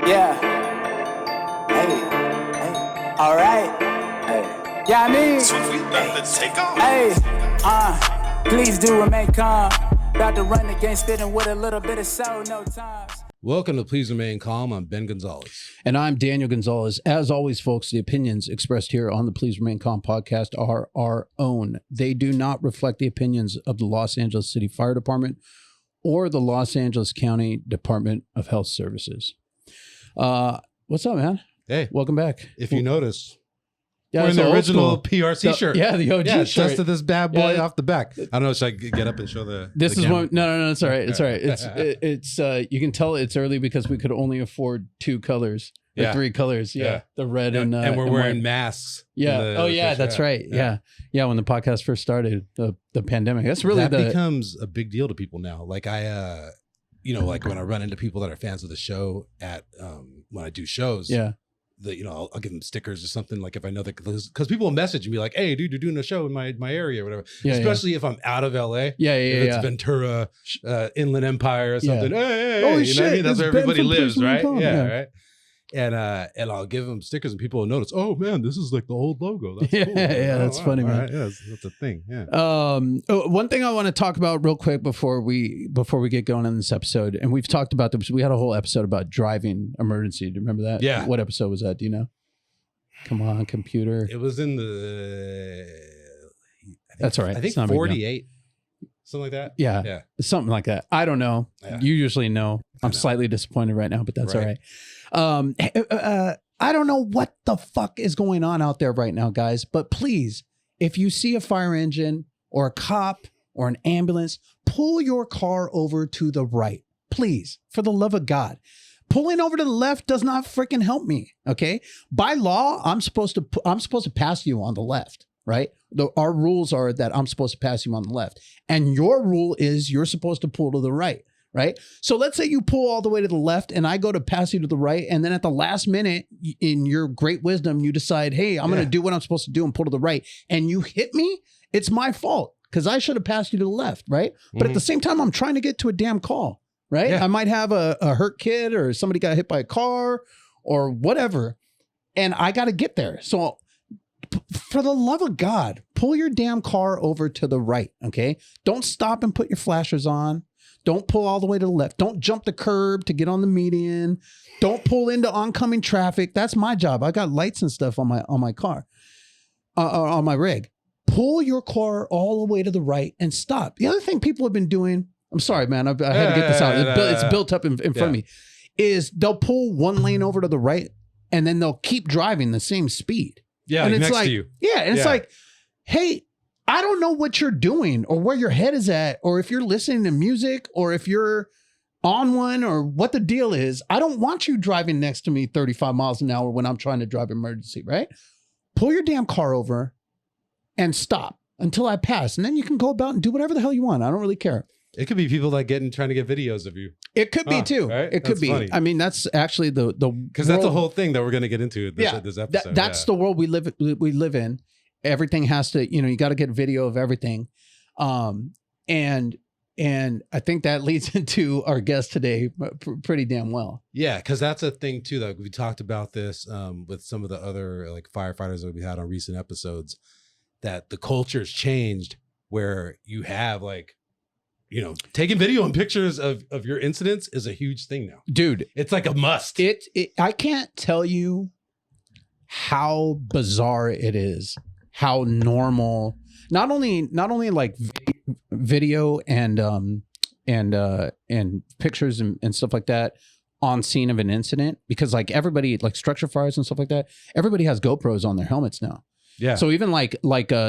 Yeah. Hey. All right. Hey. Yeah, I mean. So we about to take off. Hey. Please do remain calm. About to run against spitting with a little bit of soul, no times. Welcome to Please Remain Calm. I'm Ben Gonzalez. And I'm Daniel Gonzalez. As always, folks, the opinions expressed here on the Please Remain Calm podcast are our own. They do not reflect the opinions of the Los Angeles City Fire Department or the Los Angeles County Department of Health Services. What's up, man? Hey, Welcome back. if you notice, Yeah, we're in it's the old original school. PRC shirt. Yeah, the OG Yeah, shirt. dusted this bad boy Yeah. off the back. I don't know. Should I get up and show the? This the is camera? one. No, it's all right. It's all right. It's you can tell it's early because we could only afford two colors, or Yeah. three colors. Yeah, Yeah. the red and we're wearing white. masks. Yeah. in the Oh yeah, picture. that's right. Yeah. When the podcast first started, the pandemic. That's really that the becomes a big deal to people now. Like like when I run into people that are fans of the show at when I do shows. yeah. I'll give them stickers or something, like if I know that, because people will message me like, hey dude, you're doing a show in my area or whatever. Yeah, Especially if I'm out of LA. Yeah. If it's Ventura, Inland Empire or something. Yeah. Hey, Oh, you know shit, what I mean? That's it's where Ben everybody from lives, Please Remain right? Calm. Yeah, Yeah. right. And I'll give them stickers and people will notice, oh man, this is like the old logo. That's Yeah, cool. yeah, that's funny, man. Right. Yeah, that's a thing. Yeah. One thing I want to talk about real quick before we get going on this episode, and we've talked about this. We had a whole episode about driving emergency. Do you remember that? Yeah. What episode was that? Do you know? Come on, computer. It was in the. That's all right. I think It's not a big deal. 48, something like that. Yeah. Yeah. Something like that. I don't know. Yeah. You usually know. I I'm know. slightly disappointed right now, but that's Right. all right. I don't know what the fuck is going on out there right now, guys, but please, if you see a fire engine or a cop or an ambulance, pull your car over to the right. Please, for the love of God. Pulling over to the left does not freaking help me. Okay. By law, I'm supposed to pass you on the left, right? Our rules are that I'm supposed to pass you on the left. And your rule is you're supposed to pull to the right, right? So let's say you pull all the way to the left and I go to pass you to the right. And then at the last minute, in your great wisdom, you decide, hey, I'm going to do what I'm supposed to do and pull to the right. And you hit me. It's my fault because I should have passed you to the left, right? But at the same time, I'm trying to get to a damn call. Right? Yeah. I might have a hurt kid or somebody got hit by a car or whatever, and I got to get there. So for the love of God, pull your damn car over to the right, okay? Don't stop and put your flashers on. Don't pull all the way to the left. Don't jump the curb to get on the median. Don't pull into oncoming traffic. That's my job. I got lights and stuff on my car, on my rig. Pull your car all the way to the right and stop. The other thing people have been doing, I'm sorry, man. I had to get this out. It's built up in front of me. Is they'll pull one lane over to the right and then they'll keep driving the same speed. Yeah, and like it's next like, to you. Yeah, and it's Yeah. like, hey, I don't know what you're doing or where your head is at, or if you're listening to music, or if you're on one, or what the deal is. I don't want you driving next to me 35 miles an hour when I'm trying to drive emergency, right? Pull your damn car over and stop until I pass, and then you can go about and do whatever the hell you want. I don't really care. It could be people that trying to get videos of you. It could be too. Right? It could That's be. funny. I mean, that's actually the Because that's the whole thing that we're going to get into this episode. That's the world we live in. Everything has to, you got to get video of everything. And I think that leads into our guest today pretty damn well. Yeah, because that's a thing too. That we talked about this with some of the other like firefighters that we had on recent episodes, that the culture's changed where you have like, taking video and pictures of your incidents is a huge thing now. Dude, it's like a must. I can't tell you how bizarre it is, how normal, not only like video and pictures and stuff like that on scene of an incident, because like everybody, like structure fires and stuff like that, everybody has GoPros on their helmets now. Yeah. So even like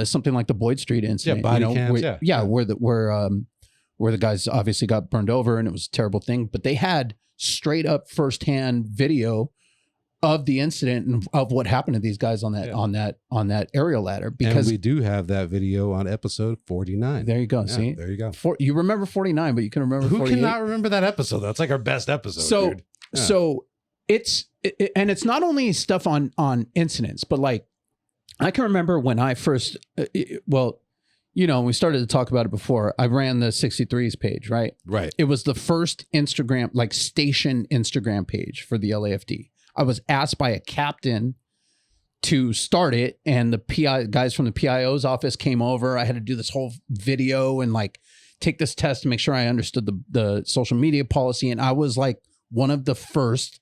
something like the Boyd Street incident, body cams, where the guys obviously got burned over and it was a terrible thing, but they had straight up firsthand video of the incident and of what happened to these guys on that aerial ladder. Because we do have that video on episode 49. There you go. Yeah, See, there you go. You remember 49, but you can remember Who 48. cannot remember that episode? That's like our best episode. Dude. Yeah. So and it's not only stuff on incidents, but like I can remember when I first, you know, we started to talk about it before. I ran the 63s page, right? Right. It was the first Instagram, like station Instagram page for the LAFD. I was asked by a captain to start it, and the PI guys from the PIO's office came over. I had to do this whole video and like take this test to make sure I understood the social media policy. And I was like one of the first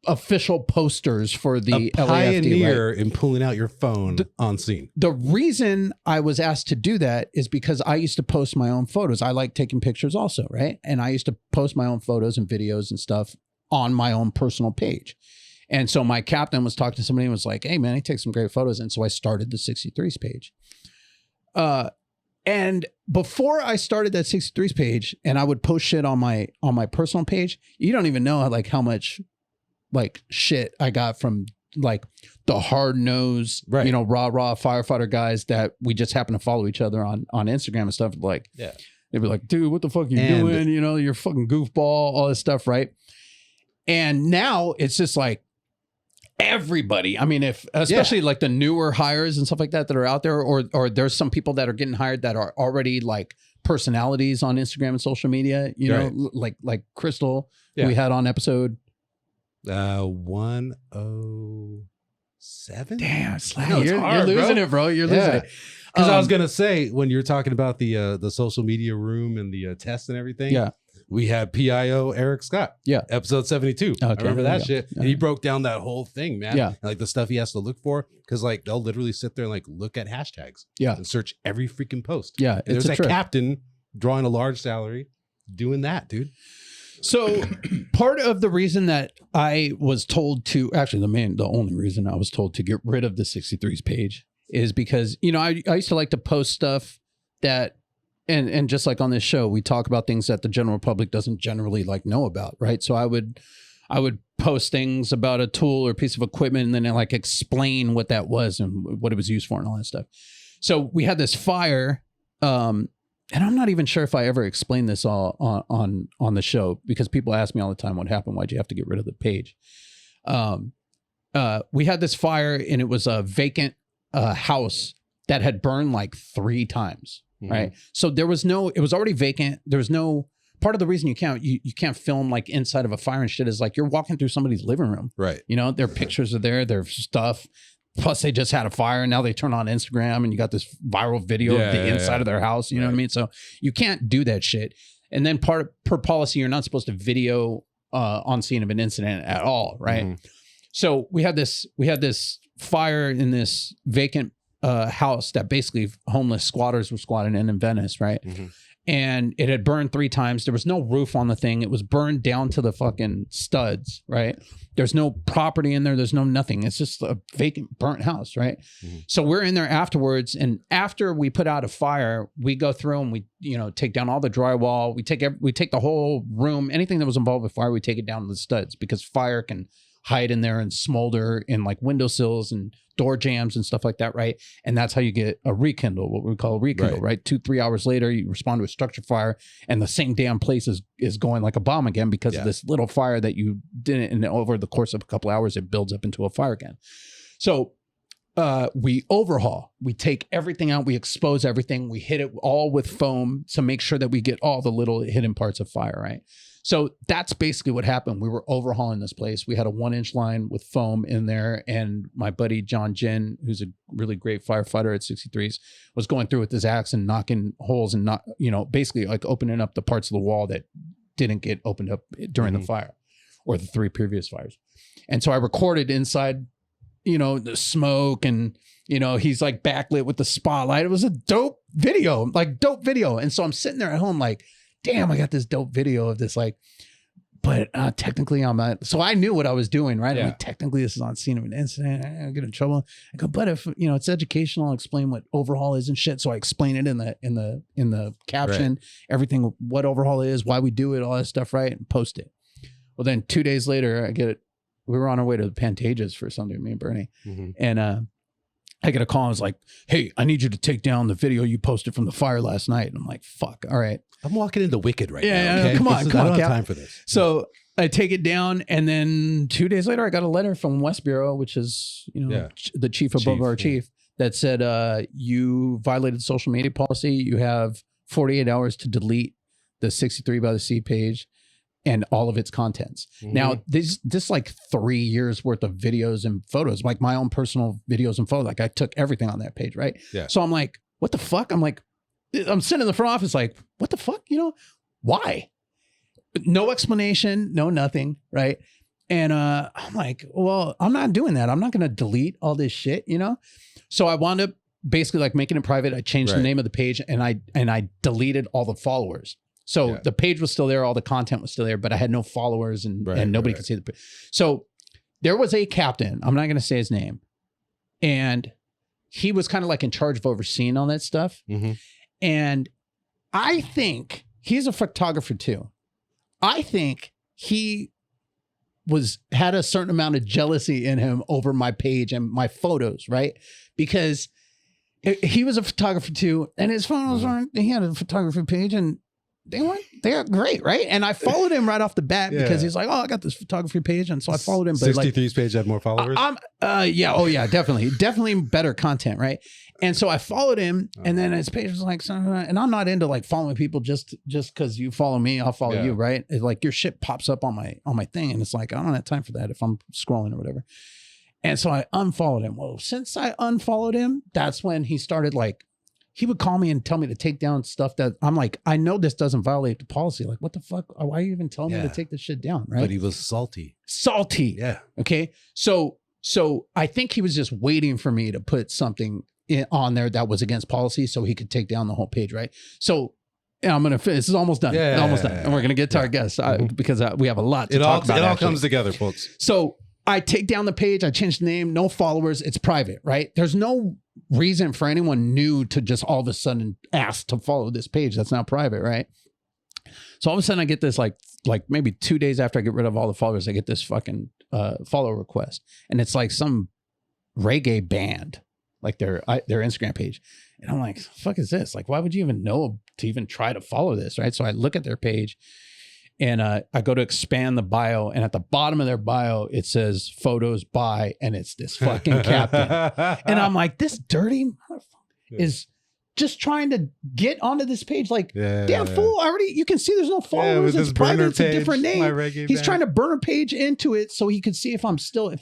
official posters for the LAFD. Pioneer right? in pulling out your phone on scene. The reason I was asked to do that is because I used to post my own photos. I like taking pictures also, right? And I used to post my own photos and videos and stuff on my own personal page. And so my captain was talking to somebody and was like, hey man, he takes some great photos. And so I started the 63s page. And before I started that 63s page and I would post shit on my personal page, you don't even know like how much like shit I got from like the hard nosed, right, you know, rah firefighter guys that we just happen to follow each other on Instagram and stuff. Like, yeah, they'd be like, dude, what the fuck are you doing? You know, you're fucking goofball, all this stuff. Right. And now it's just like everybody. I mean, if especially like the newer hires and stuff like that are out there, or there's some people that are getting hired that are already like personalities on Instagram and social media, you know, like Crystal, who we had on episode 107. Damn, you're losing it, bro. You're losing it. Because I was gonna say, when you're talking about the social media room and the tests and everything, we had PIO Eric Scott, episode 72. I remember that shit, and he broke down that whole thing, man. And like the stuff he has to look for, because like they'll literally sit there and like look at hashtags, and search every freaking post. And there's that captain drawing a large salary doing that, dude. So part of the reason that I was told to, actually the only reason I was told to get rid of the 63s page is because, you know, I used to like to post stuff that, and just like on this show, we talk about things that the general public doesn't generally like know about, right? So I would post things about a tool or piece of equipment and then like explain what that was and what it was used for and all that stuff. So we had this fire, and I'm not even sure if I ever explained this all on the show, because people ask me all the time, what happened? Why'd you have to get rid of the page? We had this fire and it was a vacant house that had burned like 3 times, right? So it was already vacant. There was no, part of the reason you can't film like inside of a fire and shit is like you're walking through somebody's living room. Right. You know, their pictures are there, their stuff. Plus, they just had a fire and now they turn on Instagram and you got this viral video of the inside of their house. You know what I mean? So you can't do that shit. And then per policy, you're not supposed to video on scene of an incident at all, right? So we had this fire in this vacant house that basically homeless squatters were squatting in Venice, right? And it had burned 3 times. There was no roof on the thing. It was burned down to the fucking studs, right? There's no property in there. There's no nothing. It's just a vacant, burnt house, right? So we're in there afterwards. And after we put out a fire, we go through and we, you know, take down all the drywall. We take the whole room, anything that was involved with fire, we take it down to the studs, because fire can hide in there and smolder in like windowsills and door jams and stuff like that, right? And that's how you get a rekindle, what we call a rekindle, right? 2-3 hours later, you respond to a structure fire and the same damn place is going like a bomb again because of this little fire that you didn't, and over the course of a couple hours, it builds up into a fire again. So we overhaul, we take everything out, we expose everything, we hit it all with foam to make sure that we get all the little hidden parts of fire, right? So that's basically what happened. We were overhauling this place. We had a 1-inch line with foam in there. And my buddy, John Jin, who's a really great firefighter at 63s, was going through with his axe and knocking holes and not, you know, basically like opening up the parts of the wall that didn't get opened up during the fire or the 3 previous fires. And so I recorded inside, you know, the smoke and, you know, he's like backlit with the spotlight. It was a dope video. And so I'm sitting there at home like, damn, I got this dope video of this, like, but technically I'm not. So I knew what I was doing, right? I mean, technically this is on scene of an incident. I get in trouble. I go, but if, you know, it's educational, I'll explain what overhaul is and shit. So I explain it in the caption, everything, what overhaul is, why we do it, all that stuff, right? And post it. Well, then 2 days later, I get it. We were on our way to the Pantages for something, me and Bernie. And I get a call and it's like, hey, I need you to take down the video you posted from the fire last night. And I'm like, fuck, all right. I'm walking into Wicked right now. Yeah, come on. I don't have time for this. So I take it down, and then 2 days later, I got a letter from West Bureau, which is, you know, the chief above our chief, that said, you violated social media policy. You have 48 hours to delete the 63 by the Sea page and all of its contents. Now, this like 3 years worth of videos and photos, like my own personal videos and photos. Like I took everything on that page, right? Yeah. So I'm like, what the fuck? I'm sitting in the front office like, what the fuck? You know, why? No explanation, no nothing, right? And I'm like, well, I'm not doing that. I'm not going to delete all this shit, you know? So I wound up basically like making it private. I changed the name of the page and I deleted all the followers. So the page was still there, all the content was still there, but I had no followers and nobody could see the. So there was a captain, I'm not going to say his name, and he was kind of like in charge of overseeing all that stuff. And I think he's a photographer too. I think he had a certain amount of jealousy in him over my page and my photos, right? Because he was a photographer too, and his photos he had a photography page and they're great, right? And I followed him right off the bat because he's like, oh, I got this photography page, and so I followed him. But 63's page had more followers. Definitely better content, right? And so I followed him, and then his page was like, and I'm not into like following people just because you follow me, I'll follow you, right? It's like your shit pops up on my thing, and it's like I don't have time for that if I'm scrolling or whatever. And so I unfollowed him. Well, since I unfollowed him, that's when he started like. He would call me and tell me to take down stuff that I'm like, I know this doesn't violate the policy. Like, what the fuck? Why are you even telling me to take this shit down? Right. But he was salty. Yeah. Okay. So I think he was just waiting for me to put something on there that was against policy so he could take down the whole page. Right. So I'm going to finish. This is almost done. Almost done. And we're going to get to our guests because we have a lot to talk about. It all comes together, folks. So I take down the page. I change the name. No followers. It's private. Right. There's no reason for anyone new to just all of a sudden ask to follow this page that's now private, right? So all of a sudden I get this like maybe 2 days after I get rid of all the followers, I get this fucking follow request, and it's like some reggae band, like their Instagram page, and I'm like, fuck is this? Like, why would you even know to even try to follow this, right? So I look at their page. And I go to expand the bio, and at the bottom of their bio, it says photos by, and it's this fucking captain. And I'm like, this dirty motherfucker is just trying to get onto this page. Like, damn fool, you can see there's no followers. It's private. It's a different name. He's trying to burn a page into it so he could see if I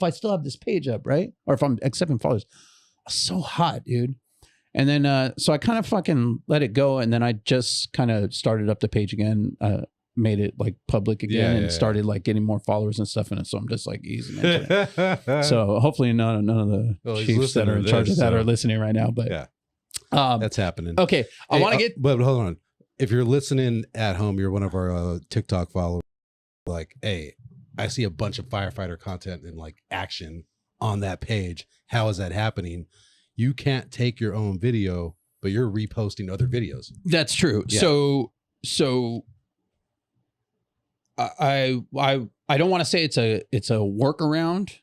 still have this page up, right? Or if I'm accepting followers. So hot, dude. And then, so I kind of fucking let it go. And then I just kind of started up the page again. Made it like public again and started like getting more followers and stuff in it. So I'm just like easing into it. So hopefully none of the chiefs that are in charge of that are listening right now. But that's happening. Okay. I want to get, but hold on. If you're listening at home, you're one of our TikTok followers. Like, hey, I see a bunch of firefighter content and like action on that page. How is that happening? You can't take your own video, but you're reposting other videos. That's true. Yeah. So I don't want to say it's a workaround,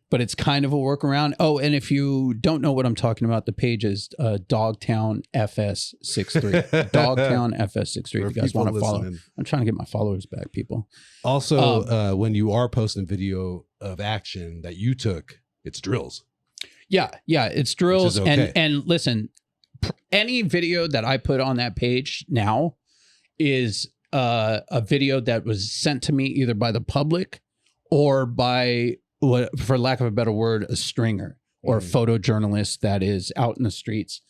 but it's kind of a workaround. Oh, and if you don't know what I'm talking about, the page is Dogtown FS63. Dogtown FS63. If you guys want to follow, I'm trying to get my followers back, people. Also, when you are posting video of action that you took, it's drills. Yeah, it's drills. Okay. And listen, any video that I put on that page now is a video that was sent to me either by the public or by, for lack of a better word, a stringer or a photojournalist that is out in the streets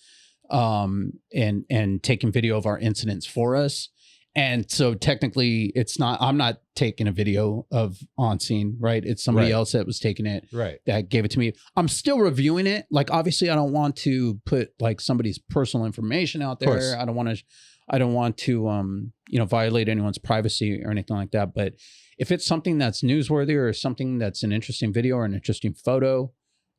and taking video of our incidents for us. And so technically I'm not taking a video of on scene, right? It's somebody else that was taking it, that gave it to me. I'm still reviewing it. Like, obviously I don't want to put like somebody's personal information out there. I don't want to, violate anyone's privacy or anything like that. But if it's something that's newsworthy or something that's an interesting video or an interesting photo,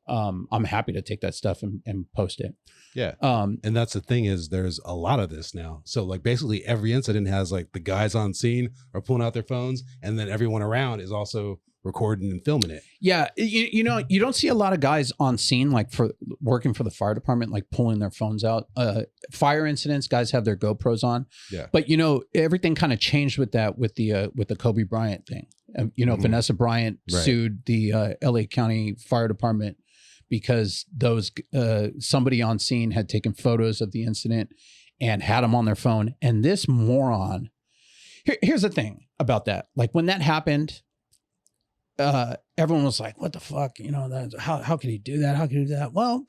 I'm happy to take that stuff and post it. Yeah. And that's the thing is there's a lot of this now. So like basically every incident has like the guys on scene are pulling out their phones, and then everyone around is also recording and filming it. Yeah. You don't see a lot of guys on scene, like for working for the fire department, like pulling their phones out. Fire incidents, guys have their GoPros on. Yeah. But everything kind of changed with that, with the Kobe Bryant thing. Vanessa Bryant sued the LA County Fire Department because those somebody on scene had taken photos of the incident and had them on their phone. And this moron, here's the thing about that. Like when that happened, everyone was like, what the fuck? You know, how could he do that? How could he do that? Well,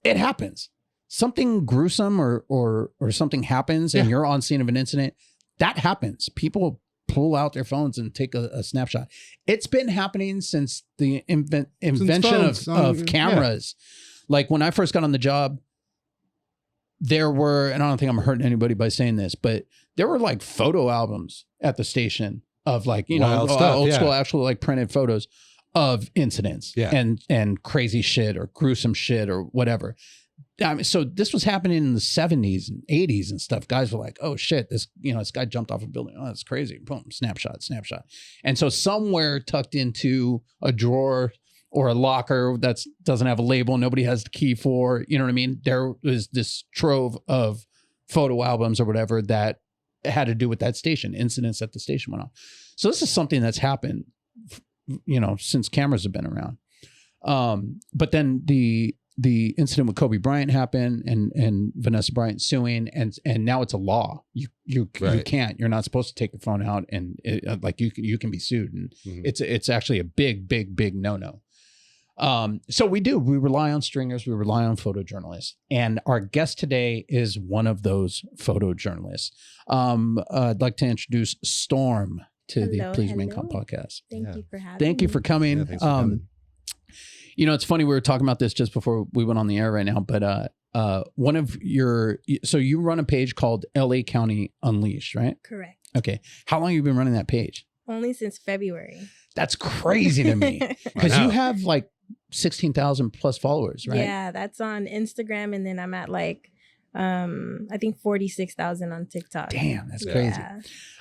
it happens. Something gruesome or something happens and you're on scene of an incident. That happens. People pull out their phones and take a snapshot. It's been happening since the invention of cameras. Like when I first got on the job, there were, and I don't think I'm hurting anybody by saying this, but there were like photo albums at the station of like, you know, old school, actual like printed photos of incidents and crazy shit or gruesome shit or whatever. I mean, so this was happening in the 70s and 80s and stuff. Guys were like, oh shit, this guy jumped off a building. Oh, that's crazy. Boom, snapshot. And so somewhere tucked into a drawer or a locker that doesn't have a label, nobody has the key for, you know what I mean? There was this trove of photo albums or whatever that had to do with that station, incidents that the station went on. So this is something that's happened, you know, since cameras have been around. But then the incident with Kobe Bryant happened and Vanessa Bryant suing and now it's a law. You can't, you're not supposed to take the phone out and like you can be sued and it's actually a big no. So we rely on stringers, we rely on photojournalists, and our guest today is one of those photojournalists. I'd like to introduce Storm to the Please Remain Calm podcast. Thank you for having me. Thank you for coming. Yeah, thanks for coming. You know, it's funny, we were talking about this just before we went on the air right now, but one of so you run a page called LA County Unleashed, right? Correct. Okay. How long have you been running that page? Only since February. That's crazy to me. Because you have like 16,000 plus followers, right? Yeah, that's on Instagram. And then I'm at like, I think 46,000 on TikTok. Damn, that's crazy.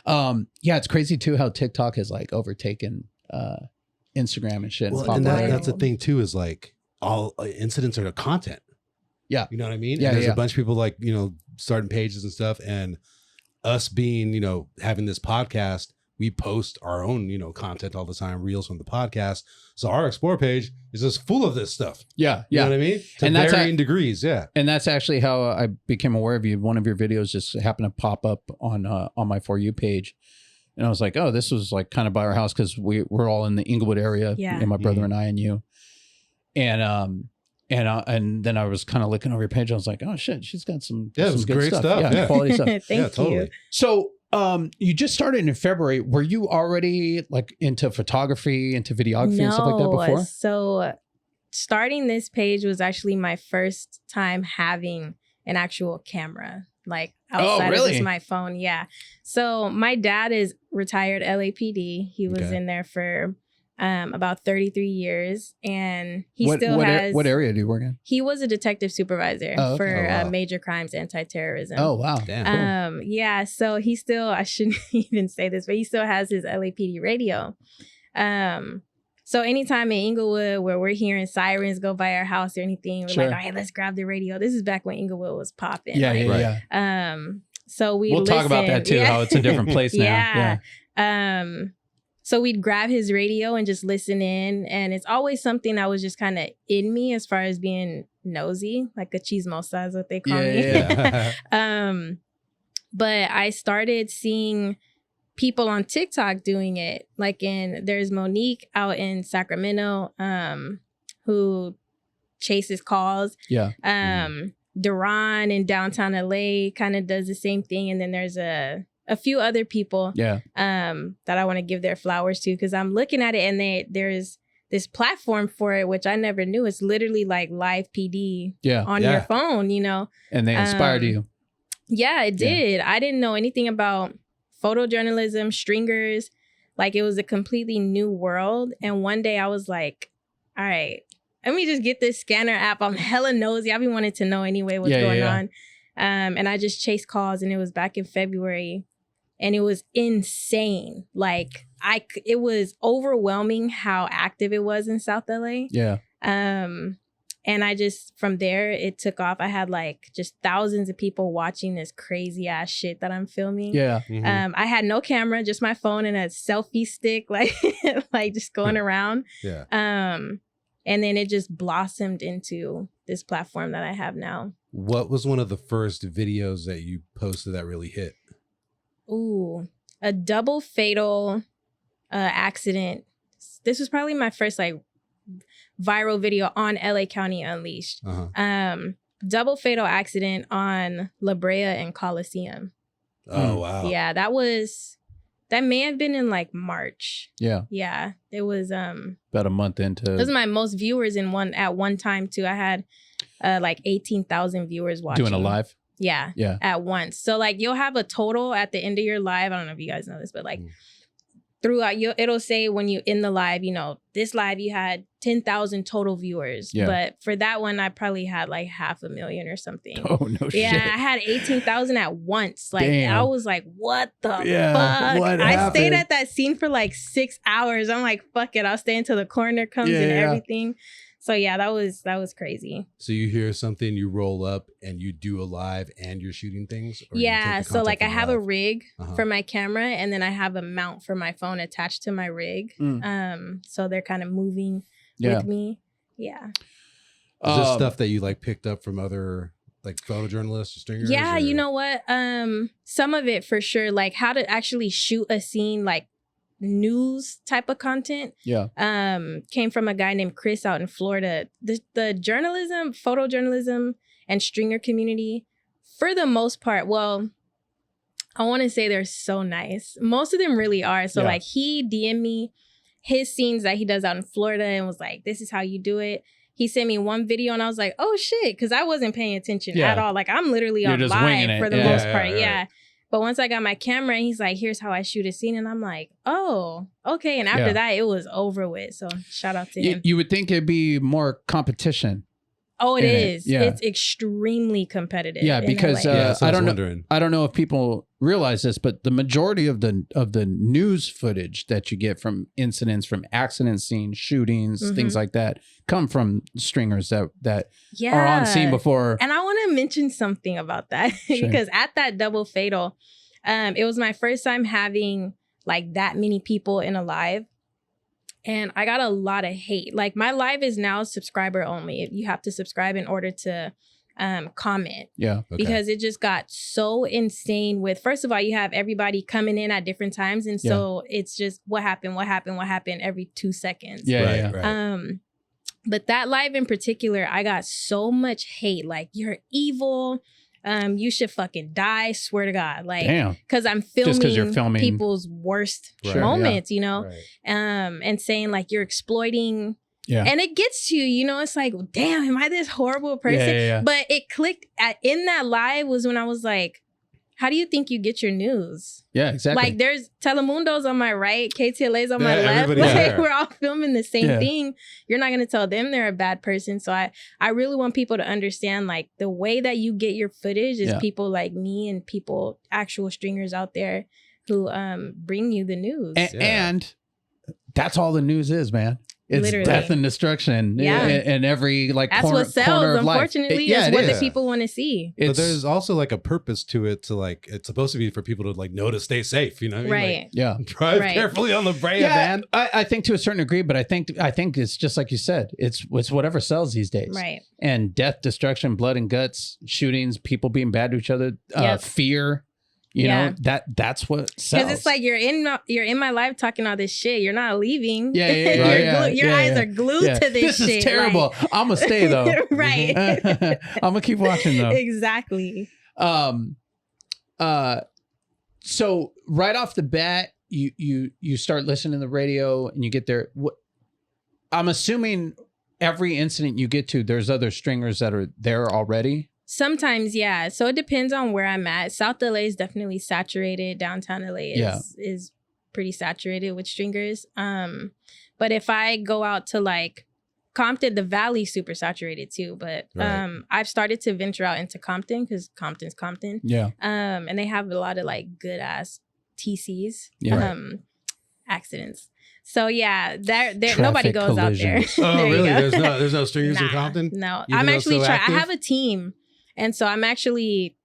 Yeah, it's crazy too how TikTok has like overtaken Instagram and shit. Well, and that's the thing too, is like all incidents are content. Yeah. You know what I mean? Yeah. And there's a bunch of people like, you know, starting pages and stuff, and us being, you know, having this podcast, we post our own, you know, content all the time, reels from the podcast. So our Explore page is just full of this stuff. Yeah. You know what I mean? To and varying degrees. Yeah. And that's actually how I became aware of you. One of your videos just happened to pop up on my For You page. And I was like, oh, this was like kind of by our house because we're all in the Inglewood area. Yeah. And my brother and I and you. And then I was kind of looking over your page. I was like, oh shit, she's got some it was good great stuff. Yeah, quality stuff. Thank you. So you just started in February. Were you already like into photography, into videography and stuff like that before? So starting this page was actually my first time having an actual camera, like outside of just my phone. Yeah. So my dad is retired LAPD. He was in there for about 33 years, and he still has. What area do you work in? He was a detective supervisor for major crimes, anti-terrorism. Oh wow! Damn. Yeah. So he still, I shouldn't even say this, but he still has his LAPD radio. So anytime in Inglewood where we're hearing sirens go by our house or anything, we're like, all right, let's grab the radio. This is back when Inglewood was popping. Yeah. So we'll talk about that too. How it's a different place now. Yeah. So we'd grab his radio and just listen in. And it's always something that was just kind of in me as far as being nosy, like a chismosa is what they call me. Yeah. But I started seeing people on TikTok doing it. Like there's Monique out in Sacramento who chases calls. Yeah. Duran in downtown LA kind of does the same thing. And then there's a few other people that I want to give their flowers to, because I'm looking at it and there's this platform for it, which I never knew. It's literally like live PD on your phone, you know. And they inspired you. Yeah, it did. I didn't know anything about photojournalism, stringers. Like, it was a completely new world. And one day I was like, all right, let me just get this scanner app. I'm hella nosy. I've been wanting to know anyway what's going on. And I just chased calls, and it was back in February. And it was insane. Like, it was overwhelming how active it was in South LA. Yeah. And I just, from there, it took off. I had like just thousands of people watching this crazy ass shit that I'm filming. Yeah. Mm-hmm. I had no camera, just my phone and a selfie stick, like, like just going around. Yeah. And then it just blossomed into this platform that I have now. What was one of the first videos that you posted that really hit? Ooh, a double fatal accident. This was probably my first like viral video on LA County Unleashed. Double fatal accident on La Brea and Coliseum. Oh, wow. Yeah, that may have been in like March. Yeah. Yeah. It was about a month into. It was my most viewers at one time too. I had like 18,000 viewers watching. Doing a live? Yeah. Yeah. At once. So like you'll have a total at the end of your live. I don't know if you guys know this, but like throughout it'll say when you in the live, you know, this live you had 10,000 total viewers. Yeah. But for that one, I probably had like 500,000 or something. Oh, no shit. Yeah, I had 18,000 at once. Like, damn. I was like, what the fuck? What I stayed at that scene for like 6 hours. I'm like, fuck it. I'll stay until the coroner comes and everything. So yeah, that was crazy. So you hear something, you roll up and you do a live and you're shooting things? Yeah, so like I have a rig for my camera and then I have a mount for my phone attached to my rig. So they're kind of moving with me. Yeah. Is this stuff that you like picked up from other like photojournalists or stringers? Yeah, you know what? Some of it for sure, like how to actually shoot a scene, like news type of content came from a guy named Chris out in Florida. The journalism, photojournalism and stringer community, for the most part, well, I want to say they're so nice. Most of them really are. So like he DM'd me his scenes that he does out in Florida and was like, this is how you do it. He sent me one video and I was like, oh shit, because I wasn't paying attention at all. Like I'm literally on live for the most part. Yeah. But once I got my camera, he's like, here's how I shoot a scene. And I'm like, oh, okay. And after that, it was over with. So shout out to him. You would think it'd be more competition. Oh, it is. Yeah. It's extremely competitive. Yeah, because I don't know if people realize this, but the majority of the news footage that you get from incidents, from accident scenes, shootings, things like that, come from stringers that are on scene before. And I want to mention something about that because at that double fatal, it was my first time having like that many people in a live. And I got a lot of hate. Like my live is now subscriber only. You have to subscribe in order to comment. Yeah. Okay. Because it just got so insane with, first of all, you have everybody coming in at different times. And so it's just what happened every 2 seconds. Yeah. Right. But that live in particular, I got so much hate. Like, you're evil. You should fucking die. Swear to God. Like, because I'm filming people's worst moments, you know, and saying like you're exploiting. Yeah. And it gets to you, you know, it's like, damn, am I this horrible person? Yeah. But it clicked in that live was when I was like, how do you think you get your news? Yeah, exactly. Like there's Telemundo's on my right, KTLA's on my left. Like we're all filming the same thing. You're not going to tell them they're a bad person. So I really want people to understand like the way that you get your footage is people like me and people, actual stringers out there who bring you the news. And that's all the news is, man. It's literally death and destruction in every like that's corner, what sells, corner of unfortunately, life. It's what the people want to see. But there's also like a purpose to it, to like, it's supposed to be for people to like know to stay safe, you know what I mean? Like, drive carefully on the Brea, man. I think to a certain degree, but I think it's just like you said, it's whatever sells these days. Right. And death, destruction, blood and guts, shootings, people being bad to each other, fear. You know, that's what sells. Because it's like you're in my live talking all this shit. You're not leaving. Your eyes are glued to this shit. This is terrible. Like, I'm gonna stay though. Right. I'm gonna keep watching though. Exactly. So right off the bat, you start listening to the radio and you get there. I'm assuming every incident you get to, there's other stringers that are there already. Sometimes, yeah. So it depends on where I'm at. South LA is definitely saturated. Downtown LA is pretty saturated with stringers. But if I go out to like Compton, the Valley's super saturated too. But I've started to venture out into Compton because Compton's Compton. Yeah. And they have a lot of like good ass TCs. Accidents. So yeah, there nobody goes collisions. Out there. Oh, really? There's no stringers in Compton? No. I'm actually trying. I have a team. And so I'm actually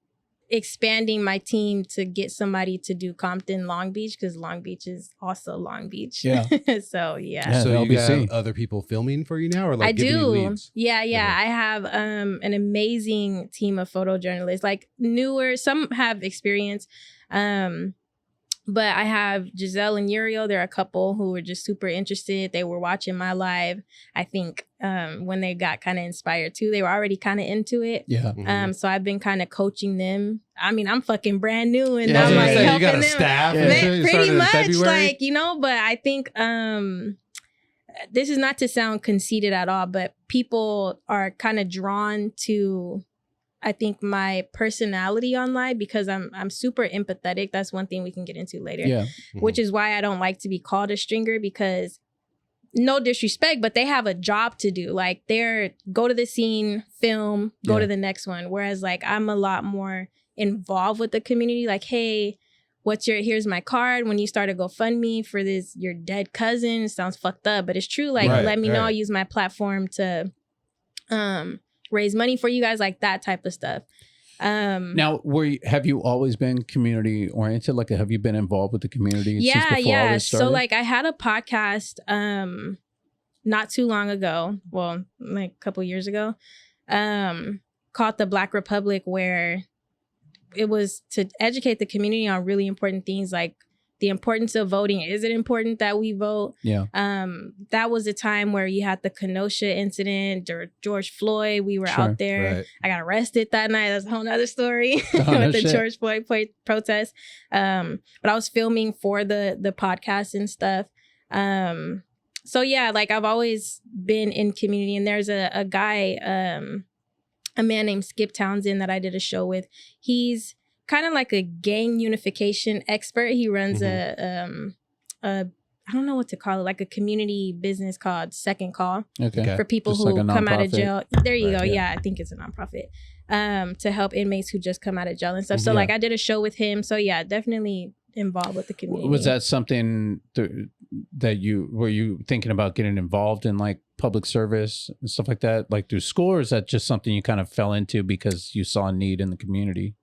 expanding my team to get somebody to do Compton, Long Beach, because Long Beach is also Long Beach. Yeah. So yeah. So you LBC. have other people filming for you now, or like I giving you do. leads? Yeah. Okay. I have an amazing team of photojournalists, like newer, some have experience. But I have Giselle and Uriel. They're a couple who were just super interested. They were watching my live, I think, when they got kind of inspired too. They were already kind of into it. Yeah. Mhm. So I've been kind of coaching them. I mean, I'm fucking brand new and Yeah, I'm like you helping got a them. staff. Yeah. and shit? You Pretty started in much, February? like, you know, but I think this is not to sound conceited at all, but people are kind of drawn to, I think, my personality online because I'm super empathetic. That's one thing we can get into later. Yeah. Which is why I don't like to be called a stringer, because no disrespect, but they have a job to do. Like, they're go to the scene, film, go Yeah. to the next one. Whereas like I'm a lot more involved with the community. Like, hey, here's my card. When you start a GoFundMe for this, your dead cousin, it sounds fucked up, but it's true. Like, Right, let me know. I'll right. use my platform to raise money for you guys, like that type of stuff. Now, have you always been community oriented? Like, have you been involved with the community since before all this started? So like I had a podcast not too long ago, well, like a couple years ago, called The Black Republic, where it was to educate the community on really important things like the importance of voting. Is it important that we vote? Yeah. That was a time where you had the Kenosha incident, or George Floyd. We were Sure. out there. Right. I got arrested that night. That's a whole nother story Oh, no with the shit. George Floyd protest. But I was filming for the podcast and stuff. So yeah, like I've always been in community, and there's a guy, a man named Skip Townsend that I did a show with. He's kind of like a gang unification expert. He runs a I don't know what to call it, like a community business called Second Call Okay. for people Just who like a come out of nonprofit. jail. There you Right, go. yeah. Yeah, I think it's a nonprofit. To help inmates who just come out of jail and stuff. So Yeah. like I did a show with him. So yeah, definitely involved with the community. Was that something that were you thinking about getting involved in, like public service and stuff like that, like through school, or is that just something you kind of fell into because you saw a need in the community?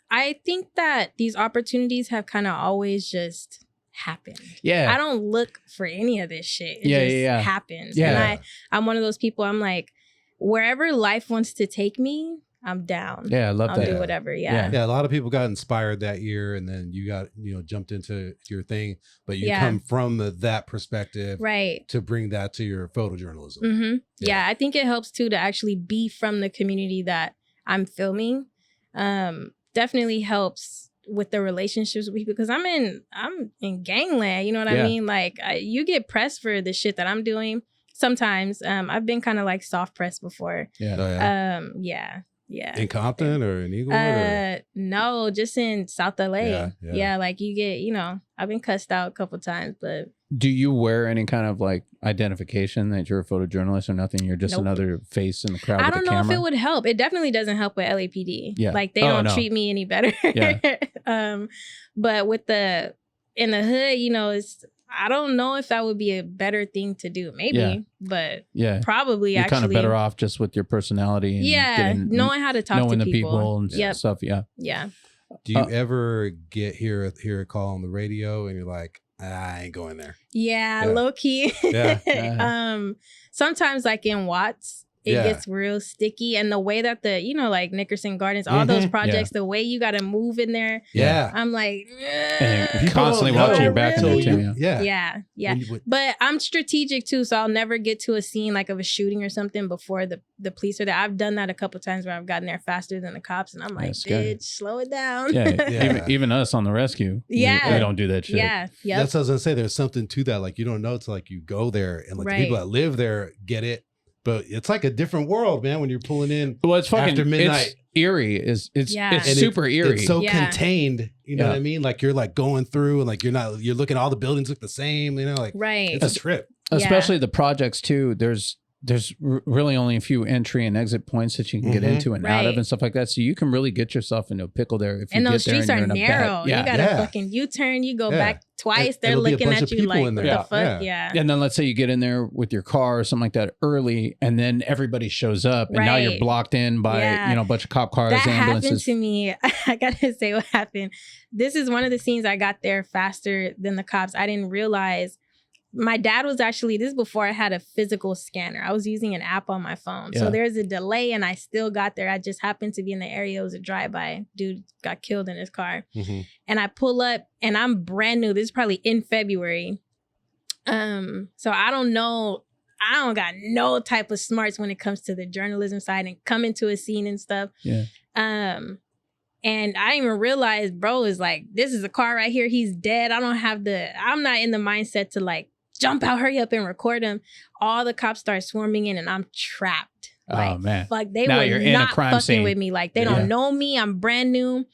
I think that these opportunities have kind of always just happened. Yeah. I don't look for any of this shit. It just happens. Yeah. And I'm one of those people, I'm like, wherever life wants to take me, I'm down. Yeah, I love I'll that. do whatever. Yeah. Yeah, a lot of people got inspired that year, and then you got, jumped into your thing, but you Yeah. come from that perspective Right. to bring that to your photojournalism. Mm-hmm. Yeah. Yeah, I think it helps too to actually be from the community that I'm filming. Definitely helps with the relationships with people, because I'm in gangland. You know what Yeah. I mean? Like you get pressed for the shit that I'm doing. Sometimes I've been kind of like soft pressed before. Yeah. Oh, yeah. Yeah. In Compton or in Eaglewood? No, just in South LA. Yeah. Yeah, like you get, I've been cussed out a couple times, but Do you wear any kind of like identification that you're a photojournalist or nothing? You're just Nope. another face in the crowd I with don't a know camera? if it would help. It definitely doesn't help with LAPD. Yeah. Like they Oh, don't no. treat me any better. Yeah. But with in the hood, I don't know if that would be a better thing to do. Maybe, Yeah. but Yeah. probably You're actually kind of better off just with your personality and Yeah, knowing how to talk knowing to the people and Yep. stuff. Yeah. Yeah. Do you ever hear a call on the radio and you're like, I ain't going there? Yeah, Yeah. low key. Yeah. Sometimes like in Watts, it Yeah. gets real sticky, and the way that like Nickerson Gardens, all those Mhm. projects, the way you got to move in there, Yeah. I'm like, And you're People constantly don't know. watching your back in Really? there too. Yeah. Yeah. yeah. But I'm strategic too, so I'll never get to a scene like of a shooting or something before the police are there. I've done that a couple times where I've gotten there faster than the cops, and I'm like, scary. bitch, slow it down. Yeah. Yeah. Even us on the rescue. Yeah. We don't do that shit. yeah. Yep. That's what I was gonna say. There's something to that. Like you don't know till like you go there, and like the people Right. that live there get it. But it's like a different world, man. When you're pulling in, Well, it's fucking After midnight. It's eerie. It's Yeah. it's and super eerie. It's so Yeah. contained. You know Yeah. what I mean? Like you're like going through, and like you're looking. All the buildings look the same. Like right. it's a trip. Especially the projects too. There's there's really only a few entry and exit points that you can get into and out of and stuff like that. So you can really get yourself into a pickle there if you and get those there streets and you're are in a narrow. bad, You got to fucking U-turn. You go back twice. They're looking at you like, what the fuck? Yeah. And then let's say you get in there with your car or something like that early, and then everybody shows up, and now you're blocked in by a bunch of cop cars, that ambulances. Happened to me. I gotta say what happened. This is one of the scenes I got there faster than the cops. I didn't realize. My dad was actually, this is before I had a physical scanner. I was using an app on my phone. Yeah. So there's a delay and I still got there. I just happened to be in the area. It was a drive-by. Dude got killed in his car. And I pull up and I'm brand new. This is probably in February. So I don't know. I don't got no type of smarts when it comes to the journalism side and coming to a scene and stuff. Yeah. And I didn't even realize bro is like, this is a car right here. He's dead. I'm not in the mindset to like, jump out, hurry up and record him. All the cops start swarming in and I'm trapped. Like, oh man. Like they now were not fucking with me. Like they don't know me. I'm brand new.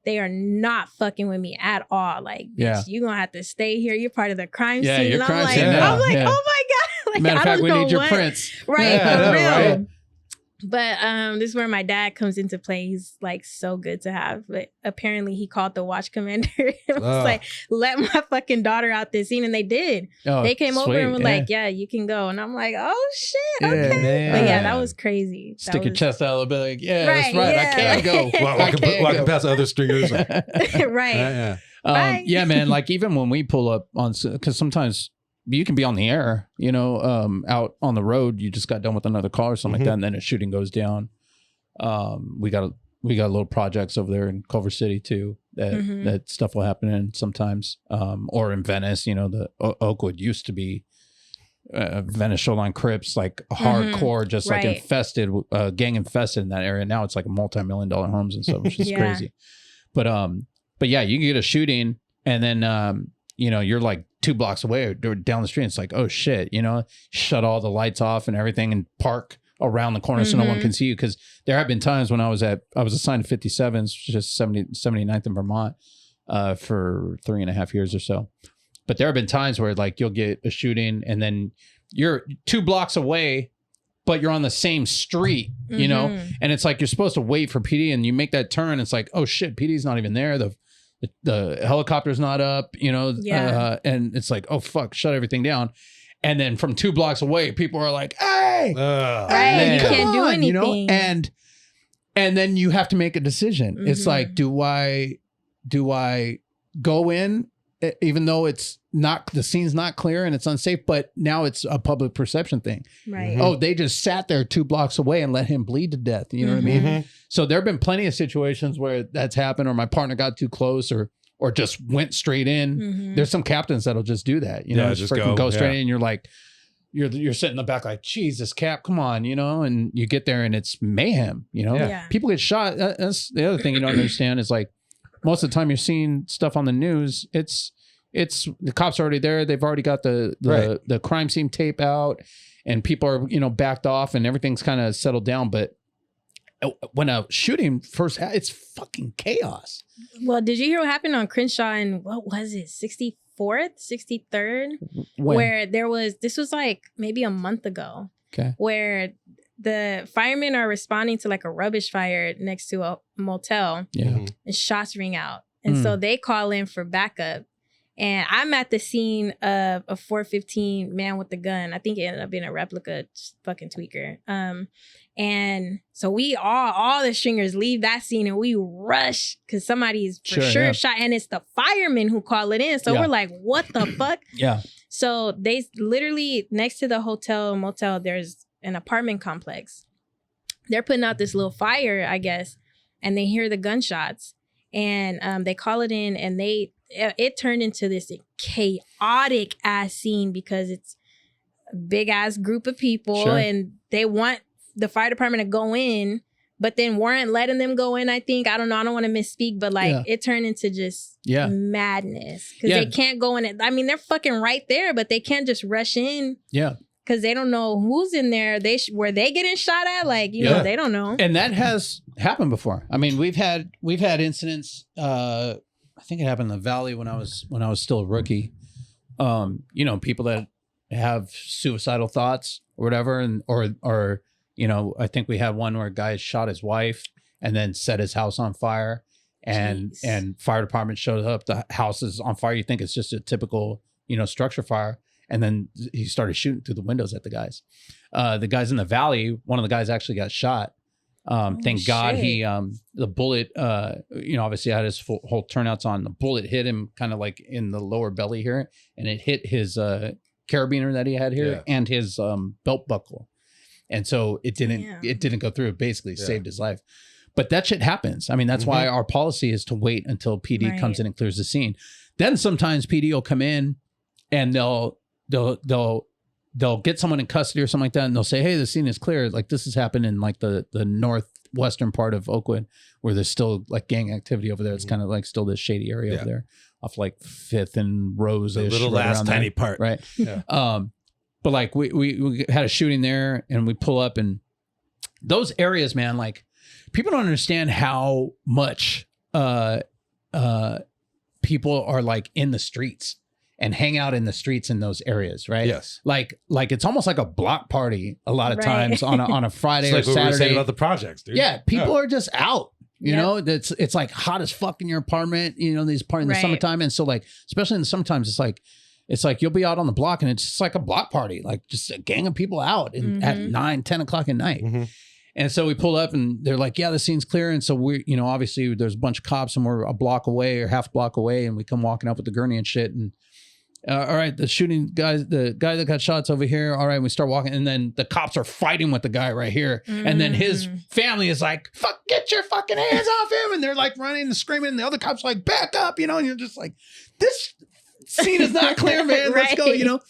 They are not fucking with me at all. Like, bitch, you're going to have to stay here. You're part of the crime scene. You're and crime I'm scene like, now. oh my God. Like, Matter of fact, we need your what. prints. Right, for real. Right? But this is where my dad comes into play. He's like so good to have. But apparently he called the watch commander and was like, let my fucking daughter out this scene. And they did. Oh, they came over and were like, yeah, you can go. And I'm like, oh shit. Okay. Man. But yeah, that was crazy. Stick your chest out a little bit like, that's right. I can't go. Well, I can pass other stringers. Right. Yeah, man. Like even when we pull up on, because sometimes you can be on the air, out on the road. You just got done with another call or something like that, and then a shooting goes down. We got little projects over there in Culver City too. That stuff will happen in sometimes, or in Venice. The Oakwood used to be Venice Shoreline Crips, like hardcore, just like infested, gang infested in that area. Now it's like multi-million-dollar homes and stuff, which is crazy. But yeah, you can get a shooting, and then you're like 2 blocks away or down the street. It's like, oh shit, shut all the lights off and everything and park around the corner so no one can see you. Because there have been times when I was assigned to 57s, just 79th in Vermont, for 3.5 years or so. But there have been times where like you'll get a shooting and then you're 2 blocks away, but you're on the same street, and it's like you're supposed to wait for PD and you make that turn. It's like, oh shit, PD's not even there. The helicopter's not up, and it's like, oh fuck, shut everything down. And then from 2 blocks away, people are like, hey, right, you can't do anything, and then you have to make a decision. It's like, do I go in, even though it's not, the scene's not clear and it's unsafe, but now it's a public perception thing. Right. Oh, they just sat there 2 blocks away and let him bleed to death. You know what I mean? So there have been plenty of situations where that's happened, or my partner got too close, or just went straight in. There's some captains that'll just do that. Just go straight in. And you're like, you're sitting in the back like, Jesus, Cap, come on, and you get there and it's mayhem. People get shot. That's the other thing you don't understand is like, most of the time you're seeing stuff on the news, it's the cops are already there. They've already got the crime scene tape out, and people are backed off, and everything's kind of settled down. But when a shooting first it's fucking chaos. Well, did you hear what happened on Crenshaw and what was it, 64th, 63rd, where this was like maybe a month ago, where the firemen are responding to like a rubbish fire next to a motel, and shots ring out, and so they call in for backup. And I'm at the scene of a 415 man with the gun. I think it ended up being a replica fucking tweaker. And so we all the stringers leave that scene and we rush because somebody's for sure shot. And it's the firemen who call it in. So we're like, what the fuck? Yeah. So they literally, next to the motel, there's an apartment complex. They're putting out this little fire, I guess, and they hear the gunshots. And they call it in, and it turned into this chaotic ass scene because it's a big ass group of people, and they want the fire department to go in, but then weren't letting them go in. I think, I don't know, I don't want to misspeak, but like it turned into just madness because they can't go in. I mean, they're fucking right there, but they can't just rush in. Yeah. Because they don't know who's in there. Were they getting shot at? Like, know, they don't know. And that has happened before. I mean, we've had incidents. I think it happened in the Valley when I was still a rookie. People that have suicidal thoughts or whatever, and or you know, I think we had one where a guy shot his wife and then set his house on fire, and fire department showed up. The house is on fire. You think it's just a typical, you know, structure fire, and then he started shooting through the windows at the guys. The guys in the valley, one of the guys actually got shot. Thank God he the bullet you know, obviously had his whole turnouts on. The bullet hit him kind of like in the lower belly here, and it hit his carabiner that he had here and his belt buckle, and so it didn't go through. It basically saved his life. But that shit happens. I mean, that's why our policy is to wait until PD comes in and clears the scene. Then sometimes PD will come in and they'll get someone in custody or something like that, and they'll say, hey, the scene is clear. Like, this has happened in like the northwestern part of Oakwood, where there's still like gang activity over there. It's kind of like still this shady area over there off like 5th and Rose. The little last tiny part. Right. Yeah. But like we had a shooting there, and we pull up, and those areas, man, like people don't understand how much people are like in the streets and hang out in the streets in those areas, right? Yes. Like it's almost like a block party a lot of times on a Friday it's like or Saturday. What we were saying about the projects, dude. Yeah, people are just out. You know, it's like hot as fuck in your apartment. You know, these parties in the summertime, and so like, especially in the summertime, it's like you'll be out on the block, and it's just like a block party, like just a gang of people out at 9, 10 o'clock at night. And so we pull up, and they're like, yeah, the scene's clear. And so we, you know, obviously there's a bunch of cops, and we're a block away or half block away, and we come walking up with the gurney and shit. And all right, the guy that got shot's over here. All right, we start walking, and then the cops are fighting with the guy right here. And then his family is like, fuck, get your fucking hands off him. And they're like running and screaming, and the other cops are like, back up, you know, and you're just like, this scene is not clear, man. Let's go, you know.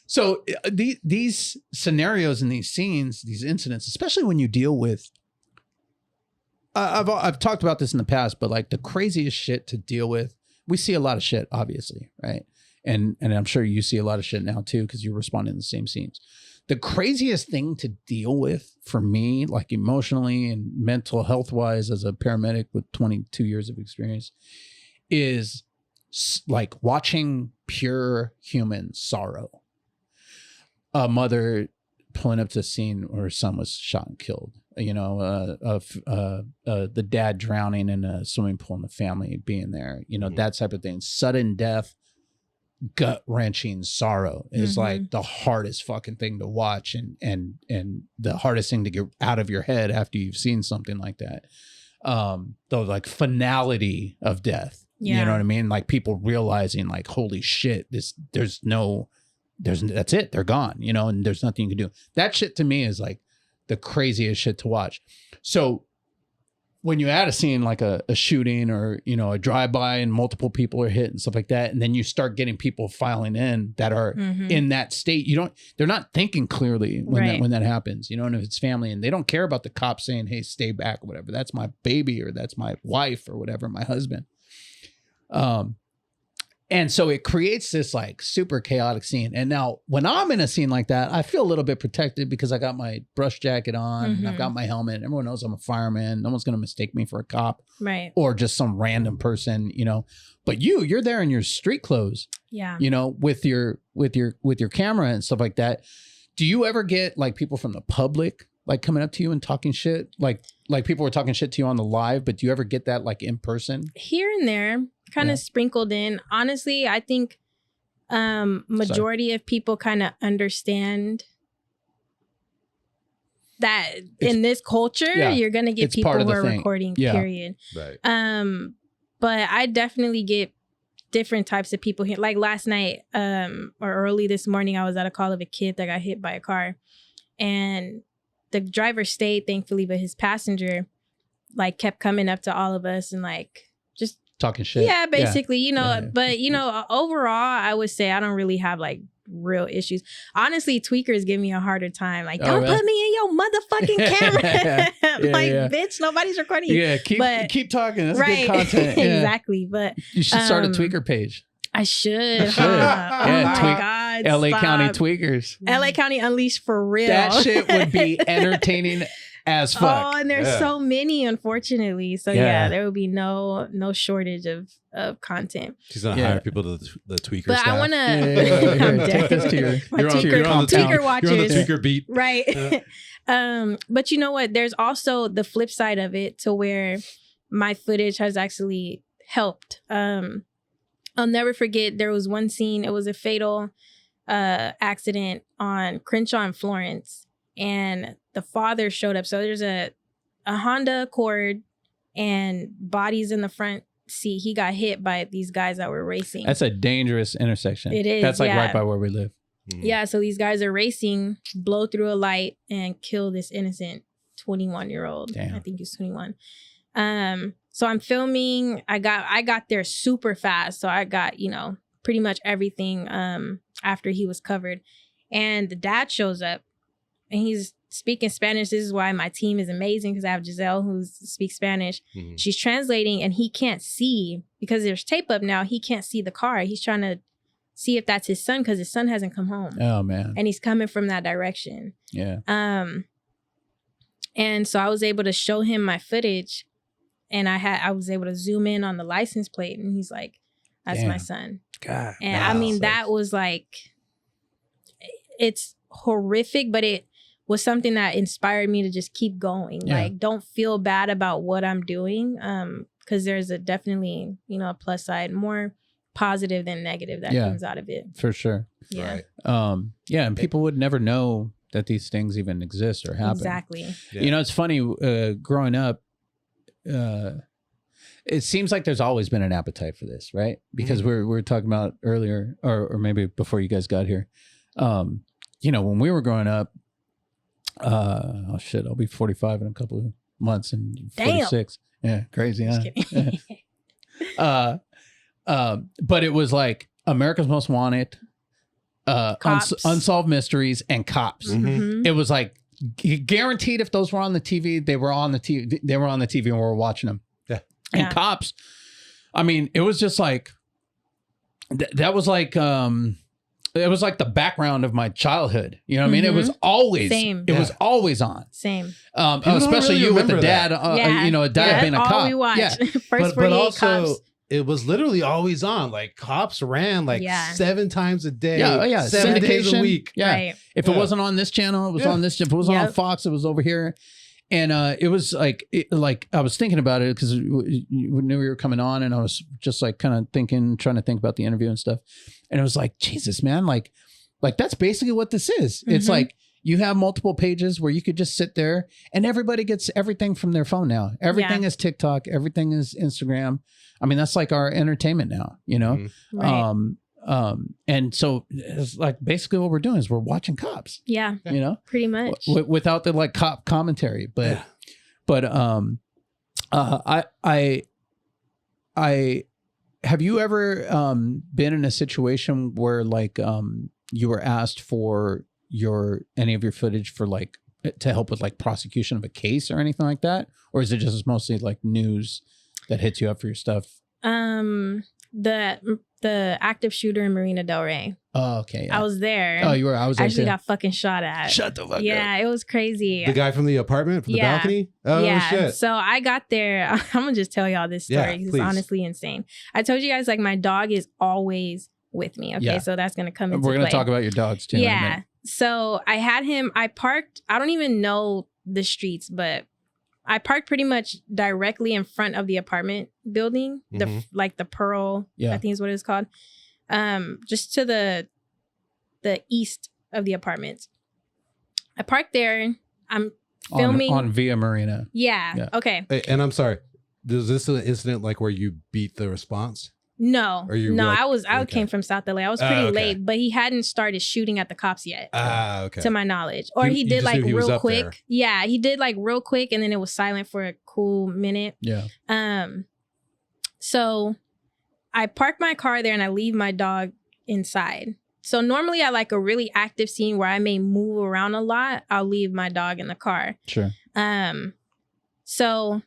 So these scenarios and these scenes, these incidents, especially when you deal with, I've talked about this in the past, but like the craziest shit to deal with, we see a lot of shit, obviously, right? And I'm sure you see a lot of shit now too, because you're responding to the same scenes. The craziest thing to deal with for me, like emotionally and mental health wise, as a paramedic with 22 years of experience, is like watching pure human sorrow. A mother pulling up to the scene where her son was shot and killed. You know, the dad drowning in a swimming pool and the family being there. You know, that type of thing. Sudden death, gut wrenching sorrow is like the hardest fucking thing to watch, and the hardest thing to get out of your head after you've seen something like that. The like finality of death. You know what I mean? Like people realizing like, holy shit, that's it. They're gone, you know, and there's nothing you can do. That shit to me is like the craziest shit to watch. So when you add a scene like a shooting or, you know, a drive-by and multiple people are hit and stuff like that, and then you start getting people filing in that are in that state, they're not thinking clearly when that happens, you know, and if it's family and they don't care about the cops saying, hey, stay back or whatever, that's my baby or that's my wife or whatever, my husband. And so it creates this like super chaotic scene. And now when I'm in a scene like that, I feel a little bit protected because I got my brush jacket on, and I've got my helmet. Everyone knows I'm a fireman. No one's going to mistake me for a cop, right? Or just some random person, you know. But you're there in your street clothes, you know, with your camera and stuff like that. Do you ever get like people from the public like coming up to you and talking shit? Like people were talking shit to you on the live, but do you ever get that like in person? Here and there, kind of sprinkled in. Honestly, I think majority of people kind of understand that in this culture, you're going to get people who are recording, period. Right. But I definitely get different types of people here. Like last night or early this morning, I was at a call of a kid that got hit by a car, and the driver stayed, thankfully, but his passenger like kept coming up to all of us and like just talking shit. Yeah, basically, you know, but you know, overall, I would say I don't really have like real issues. Honestly, tweakers give me a harder time. Like, don't put me in your motherfucking camera. Bitch, nobody's recording you. Yeah, keep talking. That's good content. Exactly. But you should start a tweaker page. I should. Oh my God. LA County Tweakers. LA County Unleashed for real. That shit would be entertaining as fuck. Oh, and there's so many, unfortunately. So there will be no shortage of content. She's gonna hire people to the tweaker but staff. I want to. Take this to your you're on the tweaker watchers. You're on the tweaker beat, right? But you know what? There's also the flip side of it, to where my footage has actually helped. I'll never forget. There was one scene. It was a fatal accident on Crenshaw and Florence, and the father showed up. So there's a Honda Accord and bodies in the front seat. He got hit by these guys that were racing. That's a dangerous intersection. It is. That's like right by where we live. Yeah, so these guys are racing, blow through a light, and kill this innocent 21-year-old. Damn. I think he's 21. So I'm filming. I got there super fast. So I got, pretty much everything after he was covered. And the dad shows up and he's speaking Spanish. This is why my team is amazing, because I have Giselle who speaks Spanish. Mm-hmm. She's translating and he can't see, because there's tape up now. He can't see the car. He's trying to see if that's his son, because his son hasn't come home. Oh, man. And he's coming from that direction. Yeah. And so I was able to show him my footage, and I was able to zoom in on the license plate, and he's like, that's my son. God. And I mean, that was like, it's horrific, but it was something that inspired me to just keep going. Yeah. Like, don't feel bad about what I'm doing. Because there's definitely, a plus side, more positive than negative that comes out of it. For sure. Yeah. Right. And people would never know that these things even exist or happen. Exactly. Yeah. It's funny, growing up, it seems like there's always been an appetite for this, right? Because we were talking about earlier, or maybe before you guys got here, when we were growing up, I'll be 45 in a couple of months and 46. Yeah, crazy, huh? But it was like America's Most Wanted, Unsolved Mysteries, and Cops. Mm-hmm. It was like guaranteed if those were on the TV, they were on the TV. They were on the TV, and we were watching them. Yeah. And Cops, I mean, it was just like that was like it was like the background of my childhood. You know what I mean? It was always Same. It was always on. Same. Especially really you with the remember dad. A dad being a all cop. we watched. Yeah. First 48 but also, Cops. it was literally always on. Like, Cops ran 7 times a day. Yeah. 7 days a week. Yeah. Right. If it wasn't on this channel, it was on this. If it was on Fox, it was over here. And it was like I was thinking about it because we knew we were coming on, and I was just like kind of trying to think about the interview and stuff. And it was like, Jesus, man, like that's basically what this is. It's like you have multiple pages where you could just sit there, and everybody gets everything from their phone now. Everything is TikTok. Everything is Instagram. I mean, that's like our entertainment now, Right. And so it's like basically what we're doing is we're watching Cops. Yeah. Pretty much. Without the like cop commentary, but I have you ever been in a situation where like you were asked for any of your footage for like to help with like prosecution of a case or anything like that, or is it just mostly like news that hits you up for your stuff? The active shooter in Marina Del Rey. Oh, okay. Yeah. I was there. Oh, you were. I was there actually too. got fucking shot at. Shut the fuck up. Yeah, it was crazy. The guy from the apartment, from the balcony? Oh, shit. So I got there. I'm going to just tell y'all this story because it's honestly insane. I told you guys, like, my dog is always with me. Okay, so that's going to come into We're going to play. talk about your dogs too. Yeah. So I had him, I parked, I don't even know the streets, but I parked pretty much directly in front of the apartment building, the Pearl, I think is what it's called. Just to the east of the apartments. I parked there. I'm filming on Via Marina. Yeah. Okay. And I'm sorry. Was this an incident like where you beat the response? No. Like, I came from South LA. I was pretty late, but he hadn't started shooting at the cops yet. Okay. To my knowledge. Or he did like real quick. There. Yeah, he did like real quick, and then it was silent for a cool minute. Yeah. So I park my car there and I leave my dog inside. So normally at like a really active scene where I may move around a lot, I'll leave my dog in the car. Sure. So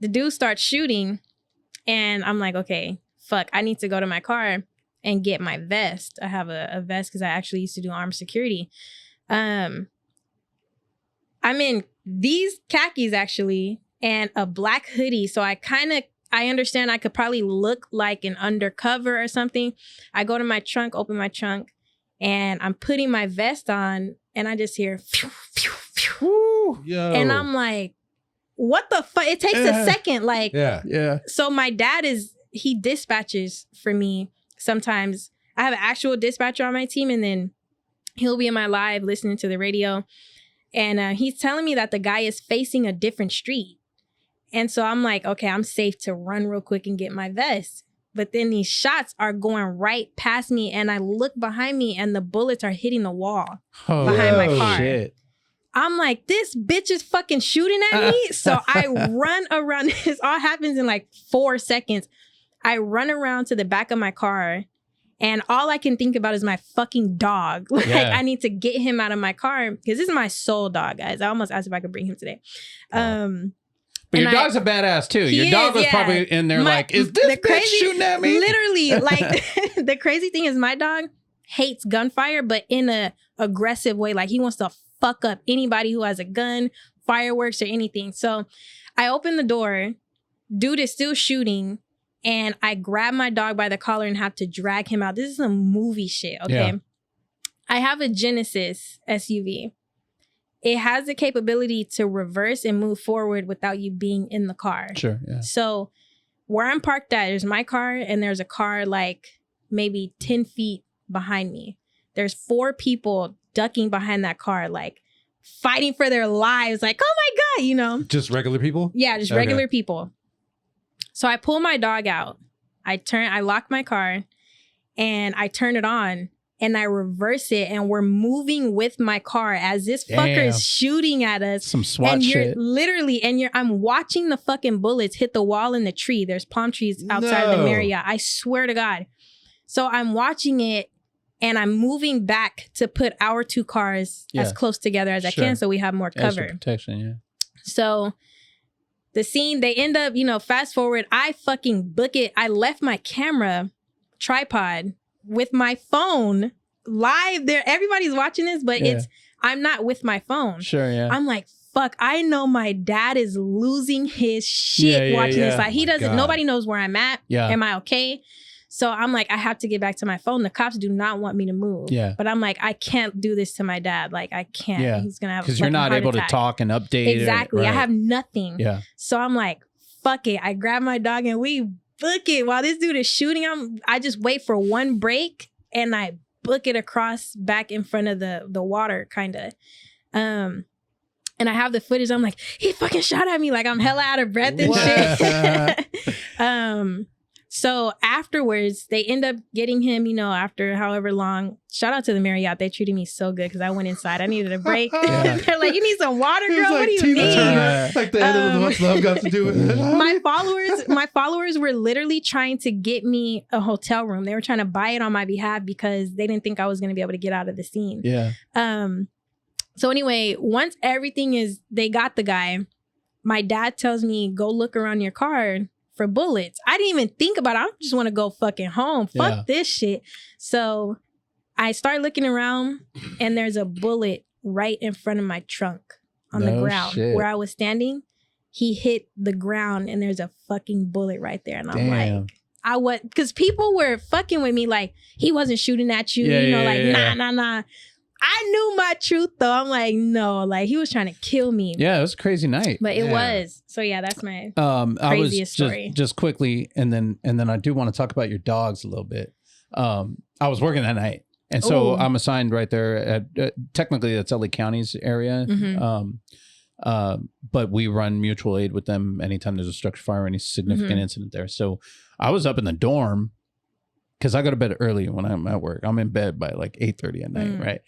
the dude starts shooting, and I'm like, okay, fuck, I need to go to my car and get my vest. I have a vest because I actually used to do armed security. I'm in these khakis actually and a black hoodie. So I understand I could probably look like an undercover or something. I go to my trunk, open my trunk, and I'm putting my vest on, and I just hear phew, phew, phew. Yo. And I'm like, what the fuck? It takes a second. Like, yeah. So my dad he dispatches for me sometimes. I have an actual dispatcher on my team, and then he'll be in my live listening to the radio. And he's telling me that the guy is facing a different street. And so I'm like, okay, I'm safe to run real quick and get my vest. But then these shots are going right past me, and I look behind me, and the bullets are hitting the wall behind my car. Shit. I'm like, this bitch is fucking shooting at me. So I run around. This all happens in like 4 seconds. I run around to the back of my car, and all I can think about is my fucking dog. Like, I need to get him out of my car because this is my soul dog, guys. I almost asked if I could bring him today. But your dog's a badass too. Your dog was probably in there like, is this bitch shooting at me? Literally, like the crazy thing is my dog hates gunfire, but in a aggressive way. Like he wants to fuck up anybody who has a gun, fireworks, or anything. So I open the door. Dude is still shooting. And I grab my dog by the collar and have to drag him out. This is some movie shit, okay? Yeah. I have a Genesis SUV. It has the capability to reverse and move forward without you being in the car. Sure, yeah. So where I'm parked at, there's my car, and there's a car like maybe 10 feet behind me. There's 4 people ducking behind that car, like fighting for their lives. Like, oh my God, you know? Just regular people? Yeah, just regular people. So I pull my dog out. I lock my car, and I turn it on, and I reverse it, and we're moving with my car as this fucker is shooting at us. Some SWAT and shit. I'm watching the fucking bullets hit the wall in the tree. There's palm trees outside of the Marriott. I swear to God. So I'm watching it, and I'm moving back to put our 2 cars as close together as I can so we have more cover. Extra protection, yeah. So the scene, they end up, fast forward, I fucking book it. I left my camera tripod with my phone live there. Everybody's watching this, but I'm not with my phone. Sure, yeah. I'm like, fuck, I know my dad is losing his shit watching this. Like, he doesn't, nobody knows where I'm at. Yeah. Am I okay? So I'm like, I have to get back to my phone. The cops do not want me to move. Yeah. But I'm like, I can't do this to my dad. Like, I can't. Yeah. He's going to have a fucking because you're not able to talk and update. Exactly. I have nothing. Yeah. So I'm like, fuck it. I grab my dog and we book it. While this dude is shooting, I just wait for one break and I book it across back in front of the water, kind of. And I have the footage. I'm like, he fucking shot at me. Like, I'm hella out of breath and shit. So afterwards, they end up getting him, after however long. Shout out to the Marriott. They treated me so good because I went inside. I needed a break. They're like, you need some water, girl? What do you need? Like the end of the What's Love got to do with it. My followers were literally trying to get me a hotel room. They were trying to buy it on my behalf because they didn't think I was going to be able to get out of the scene. Yeah. So anyway, once they got the guy, my dad tells me, go look around your car for bullets. I didn't even think about it. I just want to go fucking home. Fuck this shit. So I start looking around and there's a bullet right in front of my trunk on the ground where I was standing. He hit the ground and there's a fucking bullet right there. And I'm like, because people were fucking with me like, he wasn't shooting at you. Nah. I knew my truth though. I'm like, no, like he was trying to kill me. Yeah, it was a crazy night. But it was. So yeah, that's my craziest story. Just quickly, and then I do want to talk about your dogs a little bit. I was working that night, and so I'm assigned right there at technically that's LA County's area. Mm-hmm. But we run mutual aid with them anytime there's a structure fire or any significant incident there. So I was up in the dorm because I go to bed early when I'm at work. I'm in bed by like 8:30 at night, right?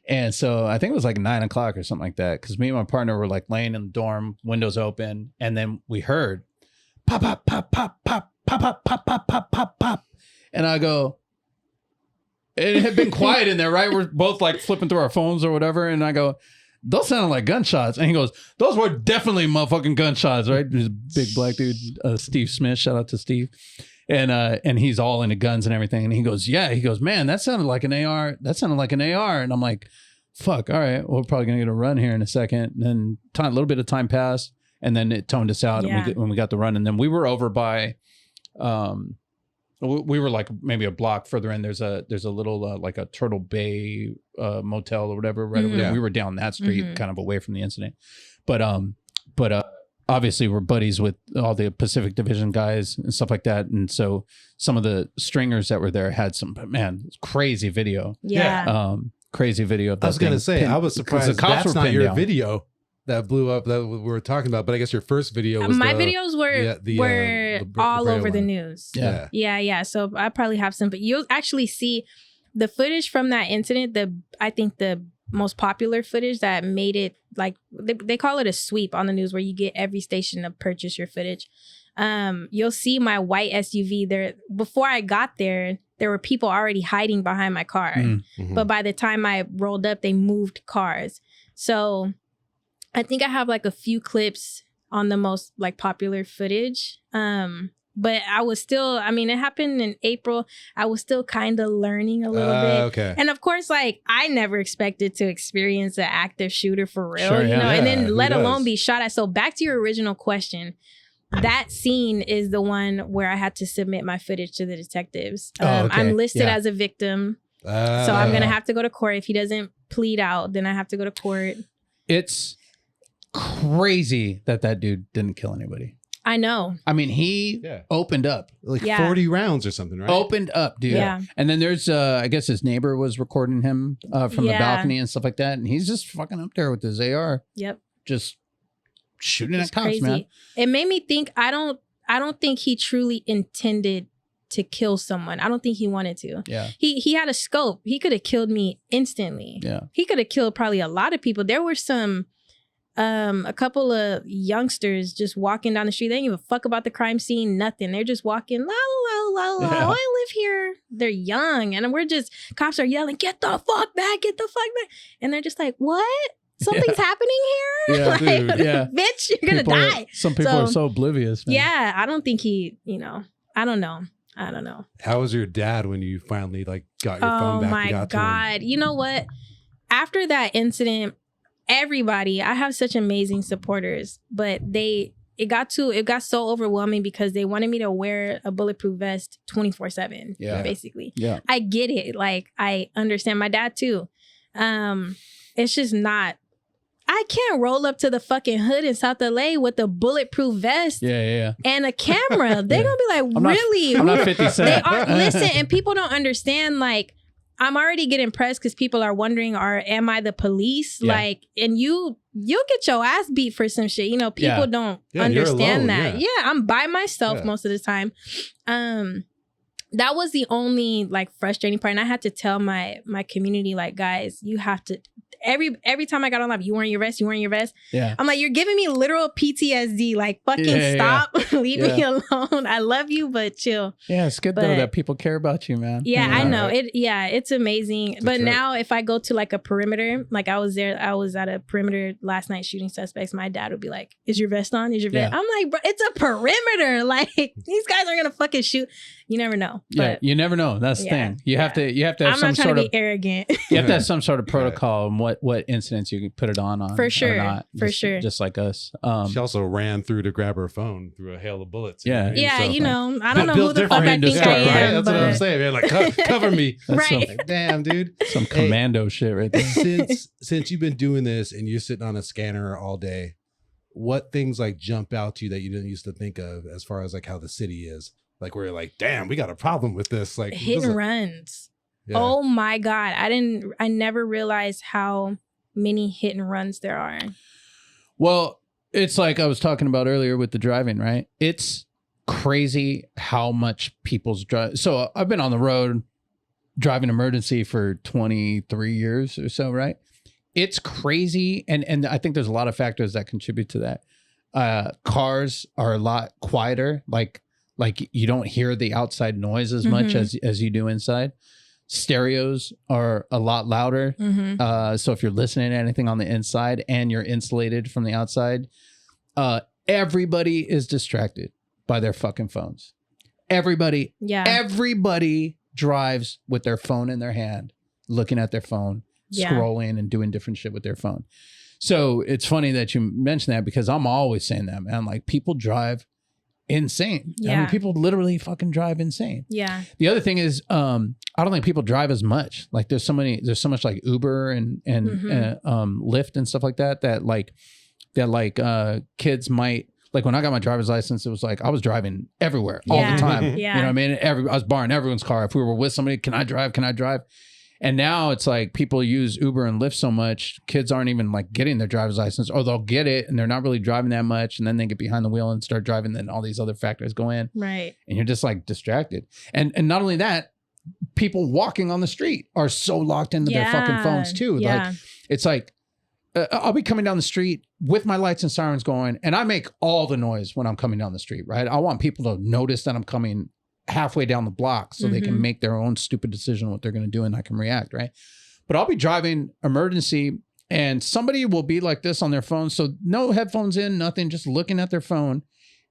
And so I think it was like 9 o'clock or something like that. Because me and my partner were like laying in the dorm, windows open, and then we heard pop, pop, pop, pop, pop, pop, pop, pop, pop, pop, pop, pop. And I go, it had been quiet in there, right? We're both like flipping through our phones or whatever. And I go, those sounded like gunshots. And he goes, those were definitely motherfucking gunshots, right? There's a big black dude, Steve Smith. Shout out to Steve. And he's all into guns and everything. And he goes, man, that sounded like an AR. That sounded like an AR. And I'm like, fuck, all right, we're probably gonna get a run here in a second. And then a little bit of time passed, and then it toned us out when we got the run. And then we were over by, we were like maybe a block further in. There's a little like a Turtle Bay motel or whatever right over there. We were down that street, kind of away from the incident. But obviously we're buddies with all the Pacific Division guys and stuff like that. And so some of the stringers that were there had some, crazy video. Yeah. Crazy video of that. I was going to say, I was surprised that's not your video that blew up that we were talking about. But I guess your first video was my videos were all over the news. Yeah. So I probably have some, but you'll actually see the footage from that incident. I think the most popular footage that made it, like they call it a sweep on the news, where you get every station to purchase your footage. You'll see my white SUV there. Before I got there were people already hiding behind my car. But by the time I rolled up, they moved cars. So I think I have like a few clips on the most like popular footage. But I was still, it happened in April. I was still kind of learning a little bit. Okay. And of course, like, I never expected to experience an active shooter for real, Sure, you know, and then let alone does? be shot at. So back to your original question, that scene is the one where I had to submit my footage to the detectives. I'm listed as a victim. So I'm going to have to go to court. If he doesn't plead out, then I have to go to court. It's crazy that dude didn't kill anybody. I know. I mean, he opened up. Like 40 rounds or something, right? Opened up, dude. Yeah. And then there's, I guess his neighbor was recording him from the balcony and stuff like that. And he's just fucking up there with his AR. Yep. Just shooting It's at cops, crazy. man. It made me think, I don't think he truly intended to kill someone. I don't think he wanted to. Yeah. He had a scope. He could have killed me instantly. Yeah. He could have killed probably a lot of people. There were a couple of youngsters just walking down the street. They didn't give a fuck about the crime scene, nothing. They're just walking, la la la la. Yeah. I live here. They're young, and cops are yelling, "Get the fuck back! Get the fuck back!" And they're just like, "What? Something's happening here? Yeah, like, dude, yeah. Bitch, you're gonna die." Some people are so oblivious, man. Yeah, I don't think he. I don't know. How was your dad when you finally like got your phone back? Oh my God! You know what? After that incident, everybody, I have such amazing supporters, but it got so overwhelming because they wanted me to wear a bulletproof vest 24/7. Yeah. Basically. Yeah. I get it. Like, I understand. My dad too. It's just not. I can't roll up to the fucking hood in South LA with a bulletproof vest and a camera. They're gonna be like, really? I'm not 50 Cent. They are. Listen, and people don't understand, like, I'm already getting pressed because people are wondering, am I the police? Yeah. Like, and you'll get your ass beat for some shit. You know, people don't understand that. Yeah, I'm by myself most of the time. That was the only like frustrating part. And I had to tell my community, like, guys, you have to, every time I got on live, you wearing your vest? Yeah. I'm like, you're giving me literal PTSD. Like, fucking stop. Leave me alone. I love you, but chill. Yeah, it's good though that people care about you, man. Yeah, you know? I know. It's amazing. But now if I go to like a perimeter, like I was at a perimeter last night shooting suspects, my dad would be like, is your vest on? Is your vest? I'm like, bro, it's a perimeter. Like, these guys are gonna fucking shoot. You never know. Yeah, you never know. That's the thing. You have to have I'm some not trying sort to of be arrogant. You have to have some sort of protocol and what incidents you can put it on for sure. or not. For sure. Just like us. She also ran through to grab her phone through a hail of bullets. Yeah. Yeah, so, you know, I don't know who the fuck I think I am. Right? That's but what I'm saying, man. Like, cover me. Right. Like, damn, dude. Some commando shit right there. Since you've been doing this and you're sitting on a scanner all day, what things like jump out to you that you didn't used to think of as far as like how the city is? Like, where you're like, damn, we got a problem with this. Like, hit and runs. Yeah. Oh my God. I never realized how many hit and runs there are. Well, it's like I was talking about earlier with the driving, right? It's crazy how much people's drive. So I've been on the road driving emergency for 23 years or so, right? It's crazy. And I think there's a lot of factors that contribute to that. Cars are a lot quieter. Like you don't hear the outside noise as much as you do inside. Stereos are a lot louder. So if you're listening to anything on the inside and you're insulated from the outside, everybody is distracted by their fucking phones. Everybody drives with their phone in their hand, looking at their phone, scrolling and doing different shit with their phone. So it's funny that you mentioned that because I'm always saying that, man. Like people drive insane. Yeah. I mean, people literally fucking drive insane. Yeah. The other thing is, I don't think people drive as much. Like there's so much like Uber and Lyft and stuff like that kids might, like when I got my driver's license, it was like I was driving everywhere all the time. Yeah. You know what I mean? I was borrowing everyone's car. If we were with somebody, can I drive? And now it's like people use Uber and Lyft so much, kids aren't even like getting their driver's license, or they'll get it and they're not really driving that much. And then they get behind the wheel and start driving. Then all these other factors go in. Right. And you're just like distracted. And not only that, people walking on the street are so locked into their fucking phones too. Yeah. Like it's like, I'll be coming down the street with my lights and sirens going, and I make all the noise when I'm coming down the street, right? I want people to notice that I'm coming halfway down the block so they can make their own stupid decision what they're going to do and I can react, right? But I'll be driving emergency and somebody will be like this on their phone. So no headphones in, nothing, just looking at their phone,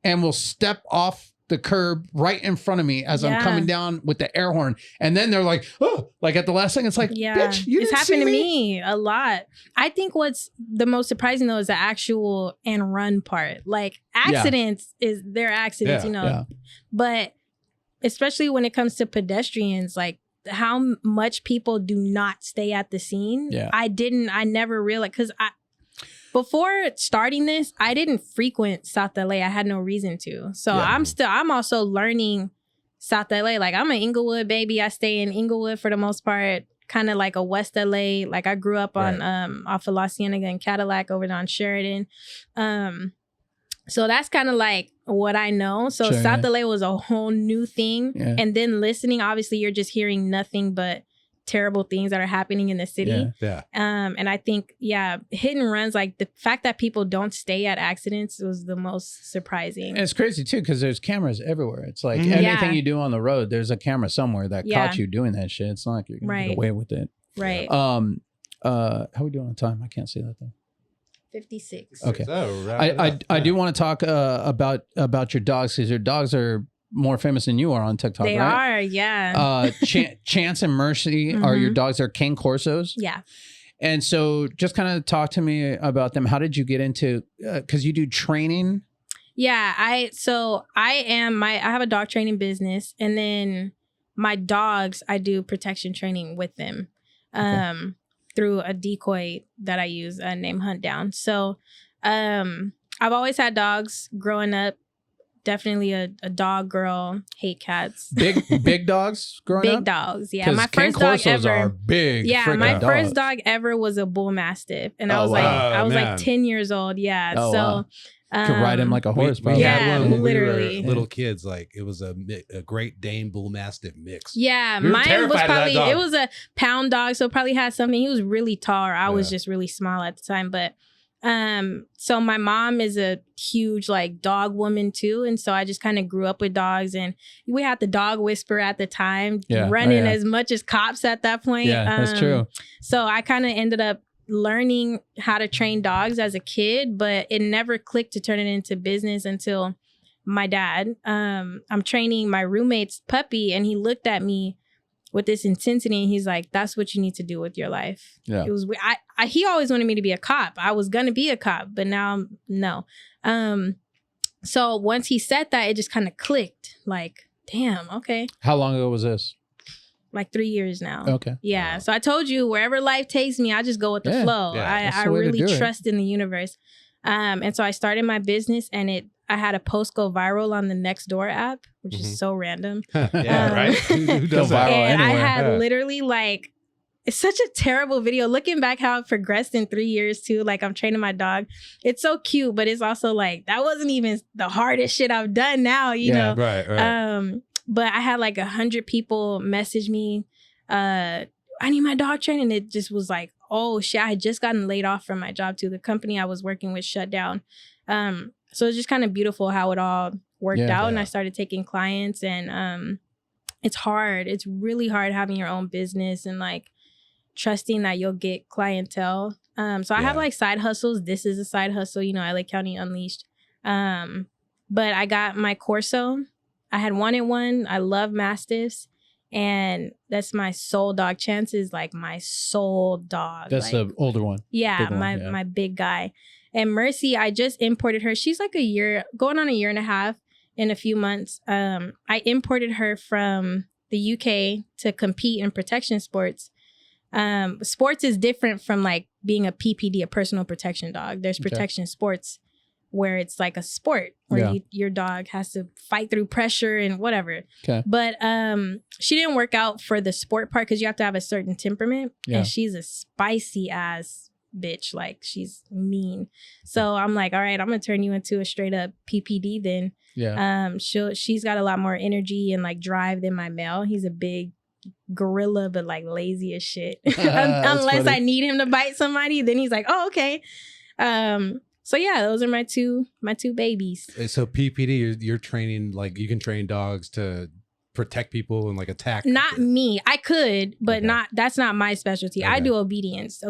and will step off the curb right in front of me as I'm coming down with the air horn. And then they're like, oh, like at the last thing, it's like, bitch, you didn't see me? It's happened to me a lot. I think what's the most surprising though is the actual and run part. Like accidents they're accidents, you know, but especially when it comes to pedestrians, like how much people do not stay at the scene. Yeah. I never realized, because before starting this, I didn't frequent South LA. I had no reason to. So I'm also learning South LA. Like I'm an Inglewood baby. I stay in Inglewood for the most part, kind of like a West LA. Like I grew up on off of La Cienega and Cadillac over on Sheridan. So that's kind of like what I know. So South LA was a whole new thing. Yeah. And then listening, obviously you're just hearing nothing but terrible things that are happening in the city. Yeah. And I think, hit and runs, like the fact that people don't stay at accidents was the most surprising. And it's crazy too, because there's cameras everywhere. It's like anything you do on the road, there's a camera somewhere that caught you doing that shit. It's not like you're going to get away with it. Right. How are we doing on time? I can't see that though. 56. Okay. I do want to talk about your dogs, because your dogs are more famous than you are on TikTok. They are, yeah. Chance and Mercy are your dogs. They're King Corsos. Yeah. And so just kind of talk to me about them. How did you get into, because you do training? Yeah, I have a dog training business, and then my dogs, I do protection training with them. Through a decoy that I use named Hunt Down. So I've always had dogs growing up. Definitely a dog girl. Hate cats. Big dogs growing up? Big dogs, yeah. My King first dog Corsos ever. Are big. Yeah, my dogs. first dog ever was a bull mastiff, and I was like 10 years old. Yeah, wow. Could ride him like a horse. We had yeah, one when literally. We were little kids. Like it was a Great Dane Bull Mastiff mix. Yeah, mine was probably, it was a pound dog, so probably had something. He was really tall. I was just really small at the time, but so my mom is a huge like dog woman too, and so I just kind of grew up with dogs, and we had the dog whisperer at the time, running as much as cops at that point. Yeah, that's true. So I kind of ended up learning how to train dogs as a kid, but it never clicked to turn it into business until my dad. I'm training my roommate's puppy, and he looked at me with this intensity, and he's like, "That's what you need to do with your life." Yeah. It was he always wanted me to be a cop. I was gonna be a cop, but now no. So once he said that, it just kind of clicked. Like, damn, okay. How long ago was this? Like 3 years now. Okay. Yeah. So I told you, wherever life takes me, I just go with the flow. Yeah, I really trust in the universe. And so I started my business, and I had a post go viral on the Nextdoor app, which is so random. Yeah, right. Who does that? And I had literally like, it's such a terrible video. Looking back how it progressed in 3 years too. Like I'm training my dog. It's so cute, but it's also like, that wasn't even the hardest shit I've done now, you know? Right. But I had like 100 people message me, I need my dog training. It just was like, oh shit, I had just gotten laid off from my job too. The company I was working with shut down. So it's just kind of beautiful how it all worked out. And I started taking clients, and it's hard. It's really hard having your own business and like trusting that you'll get clientele. So I have like side hustles. This is a side hustle, you know, LA County Unleashed. But I got my Corso. I had wanted one. I love Mastiffs. And that's my soul dog. Chance is like my soul dog. That's like, the older one. Yeah, my big guy. And Mercy, I just imported her. She's like going on a year and a half in a few months. I imported her from the UK to compete in protection sports. Sports is different from like being a PPD, a personal protection dog. There's protection sports where it's like a sport where your dog has to fight through pressure and whatever. Okay. But she didn't work out for the sport part because you have to have a certain temperament. And she's a spicy ass bitch. Like, she's mean. So I'm like, all right, I'm gonna turn you into a straight up PPD then. Yeah. She's got a lot more energy and like drive than my male. He's a big gorilla, but like lazy as shit. Unless I need him to bite somebody, then he's like, oh, okay. So yeah, those are my two babies. So PPD, you're training, like, you can train dogs to protect people and like attack. Not me. I could, but that's not my specialty. I do obedience.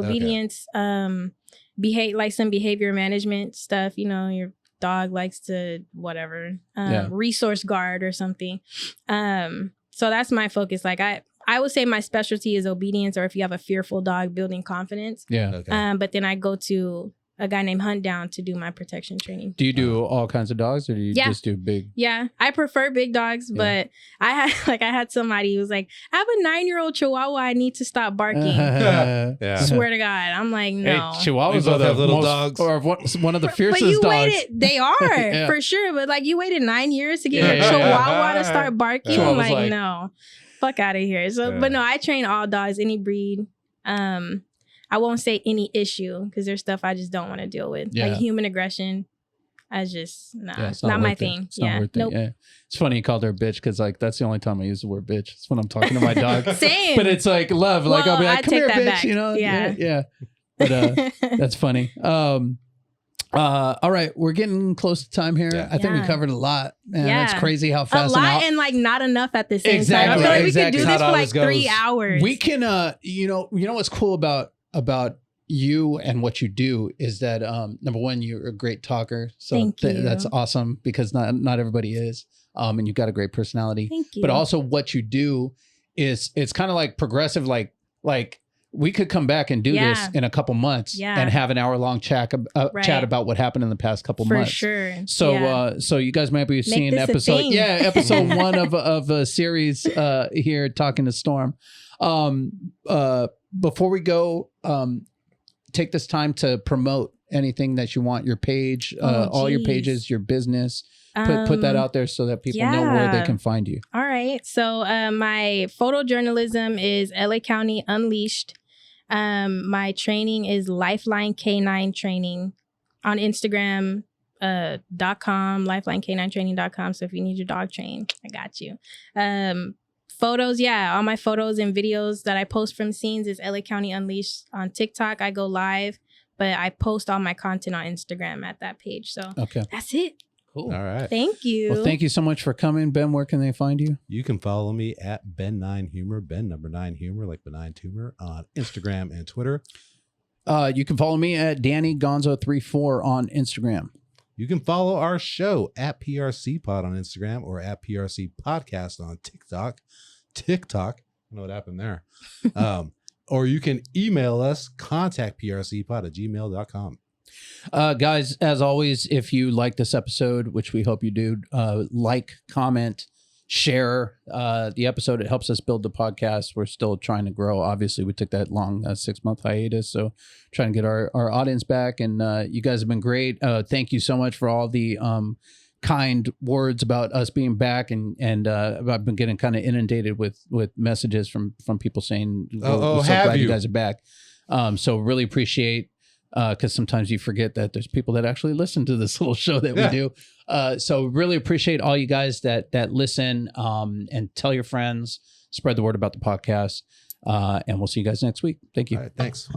Behave, like some behavior management stuff. You know, your dog likes to whatever, resource guard or something. So that's my focus. Like I would say my specialty is obedience, or if you have a fearful dog, building confidence. Yeah. Okay. But then I go to a guy named Hunt Down to do my protection training. Do you do all kinds of dogs, or do you just do big? Yeah, I prefer big dogs, but I had somebody who was like, I have a 9-year-old Chihuahua. I need to stop barking. Swear to God, I'm like, no. Hey, Chihuahuas are the little dogs, or one of the fiercest dogs. They are for sure, but like you waited 9 years to get your Chihuahua to start barking. I'm like, no, fuck out of here. So, but no, I train all dogs, any breed. I won't say any issue because there's stuff I just don't want to deal with. Like human aggression. It's not my thing. It's not worth it. Yeah. It's funny you called her a bitch because like that's the only time I use the word bitch. It's when I'm talking to my dog. Same. But it's like love. Like I'll be like, come here, bitch. Back. You know? Yeah. But that's funny. All right, we're getting close to time here. I think we covered a lot. Man, that's crazy how fast. A lot and like not enough at the same time. I feel like we could do this for like 3 hours. We can you know what's cool about you and what you do is that number one, you're a great talker. So that's awesome because not everybody is. And you've got a great personality. Thank you. But also what you do is it's kind of like progressive, like we could come back and do this in a couple months and have an hour-long chat about what happened in the past couple months. For sure. So so you guys might be seeing episode 1 of a series here talking to Storm. Before we go, take this time to promote anything that you want, your page, all your pages, your business. Put that out there so that people know where they can find you. All right. So my photojournalism is LA County Unleashed. My training is Lifeline K9 Training on Instagram. .com, lifelineK9training.com. So if you need your dog trained, I got you. Photos, all my photos and videos that I post from scenes is LA County Unleashed. On TikTok, I go live, but I post all my content on Instagram at that page. So that's it. Cool. All right. Thank you. Well, thank you so much for coming. Ben, where can they find you? You can follow me at Ben9Humor, Ben number 9 Humor, like benign tumor, on Instagram and Twitter. You can follow me at DannyGonzo34 on Instagram. You can follow our show at PRC Pod on Instagram or at PRC Podcast on TikTok. I don't know what happened there. Or you can email us, contactprcpod@gmail.com. Guys, as always, if you like this episode, which we hope you do, like, comment, share the episode. It helps us build the podcast. We're still trying to grow. Obviously, we took that long 6-month hiatus, so trying to get our audience back. And you guys have been great. Thank you so much for all the kind words about us being back, and I've been getting kind of inundated with messages from people saying, we're so glad you guys are back. So really appreciate, because sometimes you forget that there's people that actually listen to this little show that we do. So really appreciate all you guys that listen, and tell your friends, spread the word about the podcast, and we'll see you guys next week. Thank you. All right, thanks.